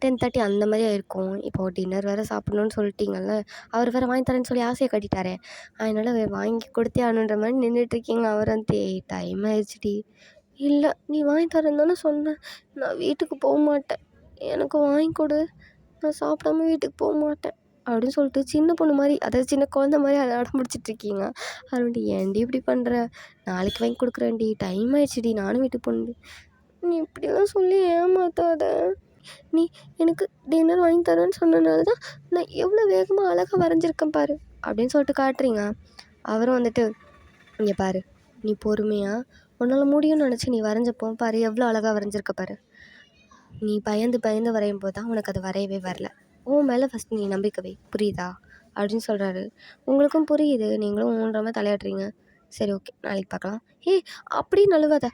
10:30 அந்த மாதிரி ஆயிருக்கும். இப்போது டின்னர் வேறு சாப்பிட்ணுன்னு சொல்லிட்டீங்கல்ல, அவர் வேறு வாங்கி தரேன்னு சொல்லி ஆசையை காட்டிட்டாரே, அதனால் வாங்கி கொடுத்தே ஆகணுன்ற மாதிரி நின்றுட்டுருக்கீங்க. அவர் டைம் ஆயிடுச்சுடி. இல்லை, நீ வாங்கி தரேன்னு தானே சொன்னேன். நான் வீட்டுக்கு போக மாட்டேன். எனக்கு வாங்கி கொடு. நான் சாப்பிடாம வீட்டுக்கு போக மாட்டேன் அப்படின்னு சொல்லிட்டு சின்ன பொண்ணு மாதிரி, அதாவது சின்ன குழந்த மாதிரி அதை அடம் பிடிச்சிட்ருக்கீங்க. அது ஏன்டி இப்படி பண்ணுற? நாளைக்கு வாங்கி கொடுக்குறேன்டி, டைம் ஆயிடுச்சுடி, நானும் வீட்டுக்கு போகணுடி. நீ இப்படிலாம் சொல்லி ஏமாத்தாத. நீ எனக்கு டின்னர் வாங்கி தரேன்னு சொன்னனால தான் நான் எவ்வளோ வேகமாக அழகாக வரைஞ்சிருக்கேன் பாரு அப்படின்னு சொல்லிட்டு காட்டுறீங்க. அவரும் இங்கே பாரு, நீ பொறுமையாக உன்னால் முடியும்னு நினச்சி நீ வரைஞ்சப்போ பாரு எவ்வளோ அழகாக வரைஞ்சிருக்க பாரு. நீ பயந்து வரையும் போது தான் உனக்கு அது வரையவே வரல. உன் மேலே ஃபஸ்ட் நீ நம்பிக்கை வை, புரியுதா அப்படின்னு சொல்கிறாரு. உங்களுக்கும் புரியுது, நீங்களும் ஊன்ற மாதிரி தலையாடுறீங்க. சரி ஓகே, நாளைக்கு பார்க்கலாம். அப்படி நழுவாத,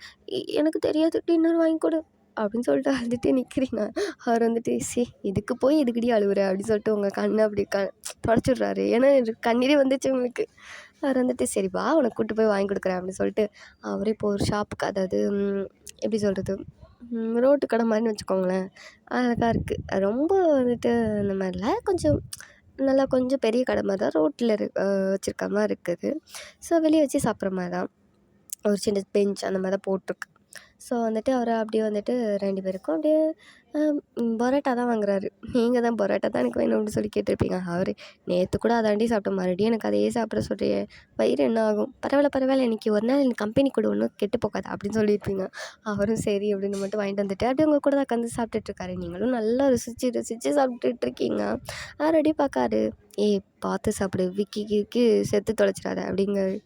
எனக்கு தெரியாது, டின்னர் வாங்கி கொடு அப்படின்னு சொல்லிட்டு அழுதுகிட்டே நிற்கிறீங்க. அவர் இதுக்கு போய் எதுக்குடி அழுவுற அப்படின்னு சொல்லிட்டு உங்கள் கண்ணை அப்படி தொடச்சிடுறாரு. ஏன்னா கண்ணீரே வந்துச்சு உங்களுக்கு. அவர் சரி வா, உனக்கு கூப்பிட்டு போய் வாங்கி கொடுக்குறேன் அப்படின்னு சொல்லிட்டு அவரே இப்போ ஒரு ஷாப்புக்கு, அதாவது எப்படி சொல்கிறது, ரோட்டு கடை மாதிரின்னு வச்சுக்கோங்களேன், அழகாக இருக்குது. ரொம்ப இந்த மாதிரில கொஞ்சம் நல்லா கொஞ்சம் பெரிய கடை மாதிரி தான், ரோட்டில் வச்சுருக்க மாதிரி இருக்குது. ஸோ வெளியே வச்சு சாப்பிட்ற மாதிரி தான், ஒரு சின்ன பெஞ்ச் அந்த மாதிரி தான் போட்டிருக்கு. ஸோ அவர் அப்படியே 2 பேருக்கும் அப்படியே பரோட்டா தான் வாங்குறாரு. நீங்கள் தான் பரோட்டா தான் எனக்கு வேணும் அப்படின்னு சொல்லி கேட்டிருப்பீங்க. அவர் நேற்று கூட அதாண்டி சாப்பிட்டேன், மறுபடியும் எனக்கு அதையே சாப்பிட சொல்கிறியே, வயிறு என்ன ஆகும்? பரவாயில்ல, இன்றைக்கி ஒரு நாள் எனக்கு கம்பெனி கூட ஒன்றும் கெட்டு போகாது அப்படின்னு சொல்லியிருப்பீங்க. அவரும் சரி அப்படின்னு மட்டும் வாங்கிட்டு அப்படியே உங்கள் கூட தான் உட்காந்து சாப்பிட்டுட்ருக்காரு. நீங்களும் நல்லா ருசிச்சு சாப்பிட்டுட்ருக்கீங்க. அவர் அப்படியே பார்க்காரு. பார்த்து சாப்பிடு, விக்கி செத்து தொலைச்சிடாத அப்படிங்காரு.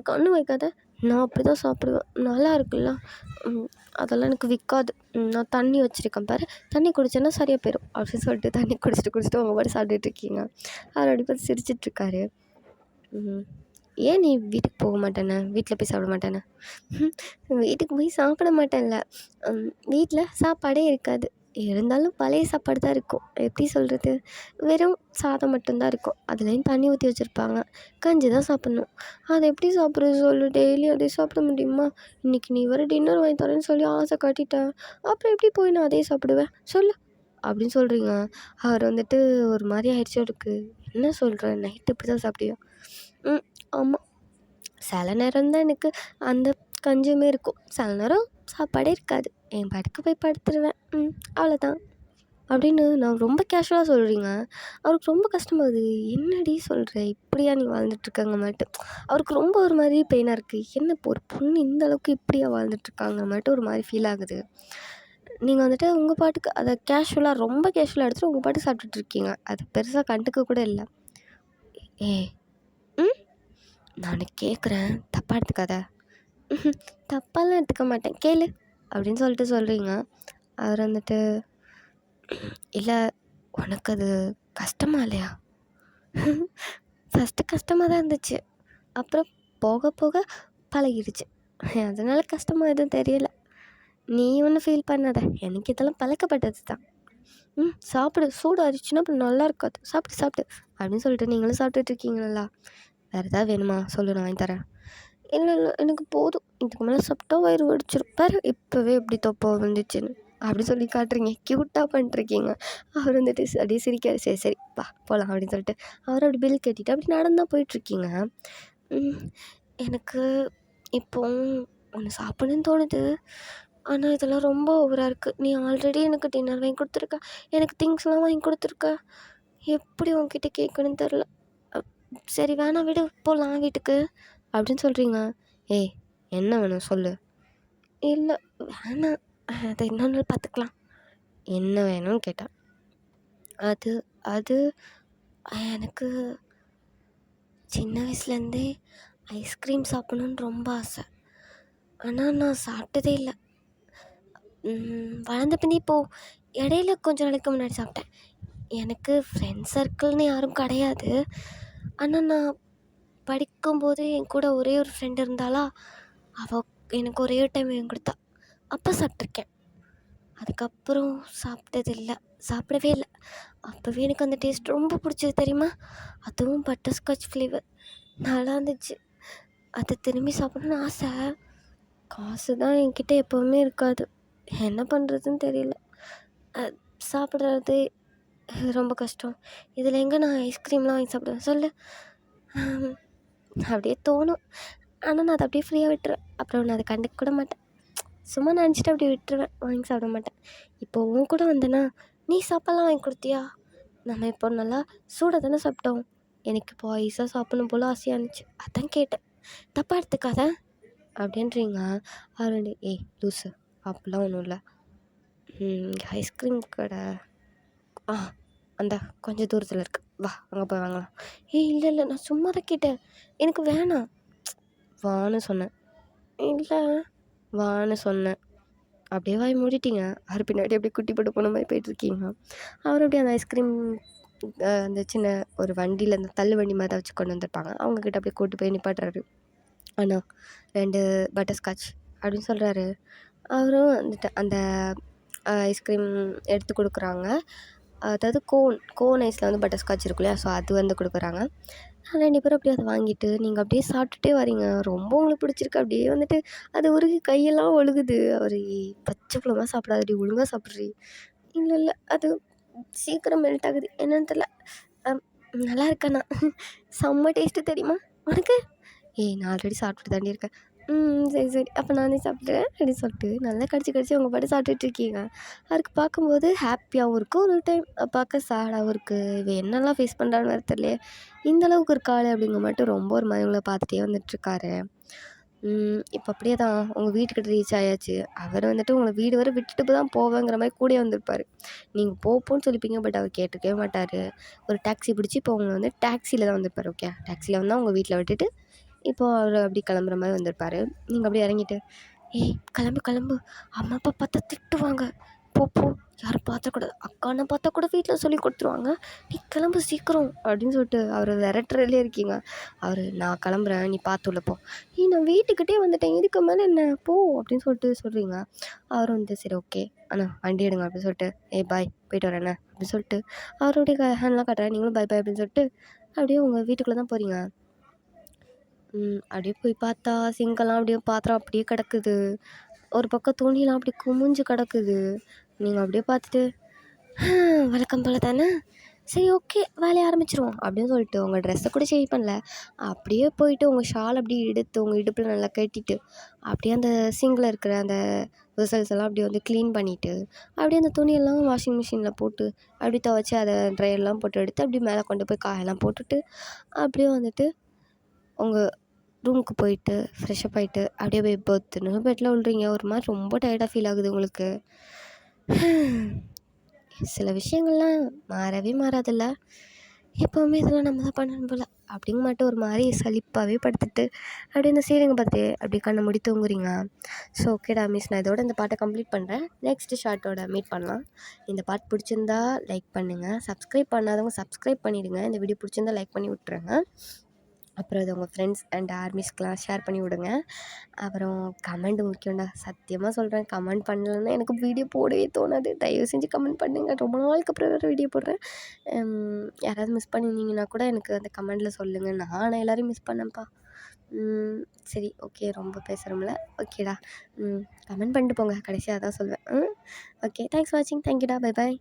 கண்ணு வைக்காத, நான் அப்படி தான் சாப்பிடுவேன், நல்லா இருக்குல்ல, அதெல்லாம் எனக்கு விற்காது, நான் தண்ணி வச்சுருக்கேன் பாரு, தண்ணி குடித்தேன்னா சரியாக போயிடும் அப்படின்னு சொல்லிட்டு தண்ணி குடிச்சிட்டு உங்கள் பாட்டு சாப்பிட்டுட்ருக்கீங்க. அவர் அப்படி பார்த்து சிரிச்சிட்ருக்காரு. ஏன் நீ வீட்டுக்கு போக மாட்டேனே, வீட்டில் போய் சாப்பிட மாட்டேனே? வீட்டுக்கு போய் சாப்பிட மாட்டேன்ல, வீட்டில் சாப்பாடே இருக்காது, இருந்தாலும் பழைய சாப்பாடு தான் இருக்கும். எப்படி சொல்கிறது, வெறும் சாதம் மட்டும்தான் இருக்கும், அதுலேயும் தண்ணி ஊற்றி வச்சுருப்பாங்க, கஞ்சி தான் சாப்பிட்ணும். அதை எப்படி சாப்பிட்றது சொல்லு? டெய்லி அதை சாப்பிட முடியுமா? இன்றைக்கி நீ வர டின்னர் வாங்கி தரேன்னு சொல்லி ஆசை காட்டிட்டேன், அப்புறம் எப்படி போய் நான் அதே சாப்பிடுவேன் சொல்லு அப்படின்னு சொல்கிறீங்க. அவர் ஒரு மாதிரி ஆயிடுச்சு அவருக்கு. என்ன சொல்கிறேன், நைட்டு இப்படி தான் சாப்பிடுவியா? ஆமாம், சில நேரம் தான் எனக்கு அந்த கஞ்சியுமே இருக்கும். சில நேரம் சாப்பாடே இருக்காது. என் பாட்டுக்கு போய் படுத்துருவேன். அவ்வளோதான். அப்படின்னு நான் ரொம்ப கேஷுவலாக சொல்கிறீங்க. அவருக்கு ரொம்ப கஷ்டமாகுது. என்னடி சொல்கிற? இப்படியா நீ வாழ்ந்துட்டுருக்கங்க மாட்டு. அவருக்கு ரொம்ப ஒரு மாதிரி பெயினாக இருக்குது. என்ன இப்போ ஒரு பொண்ணு இந்த அளவுக்கு இப்படியா வாழ்ந்துட்டுருக்காங்க மாட்டு ஒரு மாதிரி ஃபீல் ஆகுது. நீங்கள் வந்துட்டு உங்கள் பாட்டுக்கு அதை கேஷுவலாக ரொம்ப கேஷுவலாக எடுத்துகிட்டு உங்கள் பாட்டுக்கு சாப்பிட்டுட்ருக்கீங்க. அது பெருசாக கண்டுக்க கூட இல்லை. ஏய் நான் கேட்குறேன், தப்பாக எடுத்துக்காத. தப்பாலாம் எடுத்துக்க மாட்டேன், கேளு அப்படின்னு சொல்லிட்டு சொல்கிறீங்க. அவர் வந்துட்டு இல்லை உனக்கு அது கஷ்டமா இல்லையா? ஃபஸ்ட்டு கஷ்டமாக தான் இருந்துச்சு, அப்புறம் போக போக பழகிடுச்சு. அதனால் கஷ்டமாக எதுவும் தெரியல. நீ ஒன்றும் ஃபீல் பண்ணாத, எனக்கு இதெல்லாம் பழக்கப்பட்டது தான். சாப்பிடு, சூடு ஆயிடுச்சுன்னா அப்புறம் நல்லா இருக்காது, சாப்பிட்டு சாப்பிட்டு அப்படின்னு சொல்லிட்டு நீங்களும் சாப்பிட்டுட்ருக்கீங்களா? வேறு ஏதாவது வேணுமா சொல்லு, நான் வாங்கி தரேன். இல்லை இல்லை எனக்கு போதும், இதுக்கு மேலே சாப்பிட்டா வயிறு வடிச்சிடும், வேறு இப்போவே எப்படி தொப்பை வந்துச்சுன்னு அப்படி சொல்லி காட்டுறீங்க, க்யூட்டாக பண்ணிட்டுருக்கீங்க. அவர் வந்துட்டு அப்படியே சிரிக்காரு. சரி சரி வா போகலாம் அப்படின்னு சொல்லிட்டு அவர் அப்படி பில் கட்டிட்டு அப்படி நடந்தால் போயிட்டுருக்கீங்க. எனக்கு இப்போ ஒன்று சாப்பிடணுன்னு தோணுது, ஆனால் இதெல்லாம் ரொம்ப ஓவராக இருக்குது. நீ ஆல்ரெடி எனக்கு டின்னர் வாங்கி கொடுத்துருக்க, எனக்கு திங்ஸ்லாம் வாங்கி கொடுத்துருக்க, எப்படி உன்கிட்ட கேட்கணுன்னு தெரில. சரி வேணாம் விடு, போகலாம் வீட்டுக்கு அப்படின்னு சொல்கிறீங்க. ஏய் என்ன வேணும் சொல்லு. இல்லை வேணாம், அதை இன்னொரு நாள் பார்த்துக்கலாம். என்ன வேணும்னு கேட்டேன். அது அது எனக்கு சின்ன வயசுலேருந்தே ஐஸ்கிரீம் சாப்பிட்ணுன்னு ரொம்ப ஆசை, ஆனால் நான் சாப்பிட்டதே இல்லை. வளர்ந்த பின்னே இப்போது இடையில கொஞ்சம் நாளைக்கு முன்னாடி சாப்பிட்டேன். எனக்கு ஃப்ரெண்ட்ஸ் சர்க்கிள்னு யாரும் கிடையாது. ஆனால் நான் படிக்கும்போது என் கூட ஒரே ஒரு ஃப்ரெண்டு இருந்தாளா, அவள் எனக்கு ஒரே ஒரு டைம் வாங்கி கொடுத்தா, அப்போ சாப்பிட்ருக்கேன். அதுக்கப்புறம் சாப்பிடவே இல்லை. அப்போவே எனக்கு அந்த டேஸ்ட் ரொம்ப பிடிச்சது தெரியுமா? அதுவும் பட்டர்ஸ்காட்ச் ஃப்ளேவர் நல்லா இருந்துச்சு. அதை திரும்பி சாப்பிடணுன்னு ஆசை. காசு தான் என்கிட்ட எப்போவுமே இருக்காது, என்ன பண்ணுறதுன்னு தெரியல. சாப்பிட்றது ரொம்ப கஷ்டம். இதில் எங்கே நான் ஐஸ்கிரீம்லாம் வாங்கி சாப்பிடுவேன் சொல்லு? அப்படியே தோணும், ஆனால் நான் அதை அப்படியே ஃப்ரீயாக விட்டுருவேன். அப்புறம் நான் அதை கண்டுக்க கூட மாட்டேன், சும்மா நினச்சிட்டு அப்படியே விட்டுருவேன், வாங்கி சாப்பிட மாட்டேன். இப்போ உன் கூட வந்தேன்னா நீ சாப்பாடெலாம் வாங்கி கொடுத்தியா? நம்ம இப்போ நல்லா சூடாக தானே சாப்பிட்டோம், எனக்கு இப்போ ஐஸாக சாப்பிடணும் போல் ஆசையாக இருந்துச்சு, அதான் கேட்டேன், தப்பாக எடுத்துக்காத அப்படின்றீங்க. அவர் ஏய் லூஸு அப்படிலாம் ஒன்றும் இல்லை, ஐஸ்கிரீம் கடை அந்த கொஞ்சம் தூரத்தில் இருக்குது, வா அங்கே போய் வாங்கலாம். இல்லை இல்லை நான் சும்மா தான் கேட்டேன், எனக்கு வேணாம். வான்னு சொன்னேன். இல்லை வான்னு சொன்னேன். அப்படியே வாய் மூடிட்டீங்க. அவர் பின்னாடி அப்படியே குட்டி போட்டு போன மாதிரி போயிட்டுருக்கீங்க. அவர் அப்படியே அந்த ஐஸ்கிரீம் அந்த சின்ன ஒரு வண்டியில் அந்த தள்ளு வண்டி மாதிரி தான் வச்சு கொண்டு வந்திருப்பாங்க, அவங்கக்கிட்ட அப்படியே கூட்டு போய் நிப்பாட்டுறாரு. அண்ணா 2 பட்டர்ஸ்காட்ச் அப்படின்னு சொல்கிறாரு. அவரும் வந்துட்டு அந்த ஐஸ்கிரீம் எடுத்து கொடுக்குறாங்க. அதாவது கோன் ஐஸில் வந்து பட்டர்ஸ்காட்ச் இருக்கும் இல்லையா, ஸோ அது வந்து கொடுக்குறாங்க. 2 பேரும் அப்படியே அதை வாங்கிட்டு நீங்கள் அப்படியே சாப்பிட்டுட்டே வரீங்க. ரொம்ப உங்களுக்கு பிடிச்சிருக்கு. அப்படியே வந்துட்டு அது உருகி கையெல்லாம் ஒழுகுது. அவர் பச்சை பழமாக சாப்பிடாதடி, ஒழுங்காக சாப்பிட்றி. இல்லை இல்லை அது சீக்கிரம் மெல்ட் ஆகுது, என்னன்னு தெரில. நல்லா இருக்கண்ணா, செம்ம டேஸ்ட்டு தெரியுமா உனக்கு? நான் ஆல்ரெடி சாப்பிட்டுட்டு தாண்டி இருக்கேன். சரி சரி அப்போ நானே சாப்பிட்றேன் அப்படின்னு சொல்லிட்டு நல்லா கடிச்சு அவங்க பாட்டு சாப்பிட்டுட்ருக்கீங்க. அவருக்கு பார்க்கும்போது ஹாப்பியாகவும் இருக்குது, ஒரு டைம் பார்க்க சேடாகவும் இருக்குது. இவன் என்னெல்லாம் ஃபேஸ் பண்ணுறான்னு வேறு தெரியலையே, இந்தளவுக்கு இருக்காளே அப்படிங்கிற மட்டும் ரொம்ப ஒரு மாதிரி உங்களை பார்த்துட்டே வந்துட்டுருக்காரு. இப்போ அப்படியே தான் உங்கள் வீட்டுக்கிட்ட ரீச் ஆயாச்சு. அவர் வந்துட்டு உங்களை வீடு வரை விட்டுட்டு தான் போவேங்கிற மாதிரி கூடயே வந்திருப்பார். நீங்கள் போன்னு சொல்லிப்பீங்க, பட் அவர் கேட்டுக்கவே மாட்டார். ஒரு டாக்ஸி பிடிச்சி இப்போ அவங்க வந்து டாக்ஸியில் தான் வந்திருப்பார். ஓகே, டாக்ஸியில் வந்தால் உங்கள் வீட்டில் விட்டுட்டு இப்போது அவர் அப்படி கிளம்புற மாதிரி வந்திருப்பார். நீங்கள் அப்படியே இறங்கிட்டு கிளம்பு கிளம்பு, அம்மா அப்பா பார்த்தா திட்டுவாங்க, போ யாரும் பார்த்தக்கூடாது, அக்கானை பார்த்தா கூட வீட்டில் சொல்லி கொடுத்துருவாங்க, நீ கிளம்பு சீக்கிரம் அப்படின்னு சொல்லிட்டு அவர் விரட்டுறதுலே இருக்கீங்க. அவர் நான் கிளம்புறேன், நீ பார்த்து உள்ள போ. நான் வீட்டுக்கிட்டே வந்துட்டேன், இதுக்கு மேலே என்ன போ அப்படின்னு சொல்லிட்டு சொல்கிறீங்க. அவர் வந்து சரி ஓகே அண்ணா வண்டி எடுங்க அப்படின்னு சொல்லிட்டு பாய் போயிட்டு வரேண்ணே அப்படின்னு சொல்லிட்டு அவருடைய ஹேண்ட்லாம் காட்டுறேன், நீங்களும் பாய் பாய் அப்படின்னு சொல்லிட்டு அப்படியே உங்கள் வீட்டுக்குள்ளே தான் போகிறீங்க. அப்படியே போய் பார்த்தா சிங்கெல்லாம் அப்படியே பாத்திரம் அப்படியே கிடக்குது, ஒரு பக்கம் துணியெல்லாம் அப்படி குமிஞ்சு கிடக்குது. நீங்கள் அப்படியே பார்த்துட்டு வழக்கம் போல் தானே சரி ஓகே வேலையை ஆரம்பிச்சிருவோம் அப்படின்னு சொல்லிட்டு உங்கள் ட்ரெஸ்ஸை கூட சேஞ்ச் பண்ணல, அப்படியே போயிட்டு உங்கள் ஷால் அப்படியே எடுத்து உங்கள் இடுப்பில் நல்லா கட்டிட்டு அப்படியே அந்த சிங்கில் இருக்கிற அந்த வெசல்ஸ் எல்லாம் அப்படியே வந்து க்ளீன் பண்ணிவிட்டு அப்படியே அந்த துணியெல்லாம் வாஷிங் மிஷினில் போட்டு அப்படி துவைச்சி அதை ட்ரையர்லாம் போட்டு எடுத்து அப்படி மேலே கொண்டு போய் காயெல்லாம் போட்டுட்டு அப்படியே வந்துட்டு உங்கள் ரூமுக்கு போயிட்டு ஃப்ரெஷ்அப் ஆகிட்டு அப்படியே போய் பர்த்துன்னு பெட்டில் விழுறீங்க. ஒரு மாதிரி ரொம்ப டயர்டாக ஃபீல் ஆகுது உங்களுக்கு. சில விஷயங்கள்லாம் மாறவே மாறாதில்ல, எப்போவுமே இதெல்லாம் நம்ம தான் பண்ணணும் போல் அப்படிங்க மட்டும் ஒரு மாதிரி சலிப்பாகவே படுத்துட்டு அப்படியே இந்த சீலிங்கை பார்த்துட்டு அப்படி கண்ணை மூடி தூங்குறீங்க. ஸோ ஓகேடா மிஸ், நான் இதோட இந்த பாட்டை கம்ப்ளீட் பண்ணுறேன். நெக்ஸ்ட்டு ஷார்ட்டோட மீட் பண்ணலாம். இந்த பாட்டு பிடிச்சிருந்தா லைக் பண்ணுங்கள், சப்ஸ்கிரைப் பண்ணாதவங்க சப்ஸ்கிரைப் பண்ணிவிடுங்க. இந்த வீடியோ பிடிச்சிருந்தா லைக் பண்ணி விட்ருங்க. அப்புறம் அது உங்கள் ஃப்ரெண்ட்ஸ் அண்ட் ஆர்மிஸ்க்கெலாம் ஷேர் பண்ணி விடுங்க. அப்புறம் கமெண்ட் முக்கியம்டா, சத்தியமாக சொல்கிறேன். கமெண்ட் பண்ணலன்னா எனக்கு வீடியோ போடவே தோணாது. தயவு செஞ்சு கமெண்ட் பண்ணுங்கள். ரொம்ப நாளுக்கு அப்புறம் வேறு வீடியோ போடுறேன். யாராவது மிஸ் பண்ணியிருந்தீங்கன்னா கூட எனக்கு அந்த கமெண்டில் சொல்லுங்கள். நான் எல்லோரையும் மிஸ் பண்ணேன்ப்பா. சரி ஓகே, ரொம்ப பேசுகிறோம்ல, ஓகேடா. கமெண்ட் பண்ணிட்டு போங்க, கடைசியாக அதான் சொல்வேன். ஓகே, தேங்க்ஸ் ஃபார் வாட்சிங். தேங்க்யூடா, பை பாய்.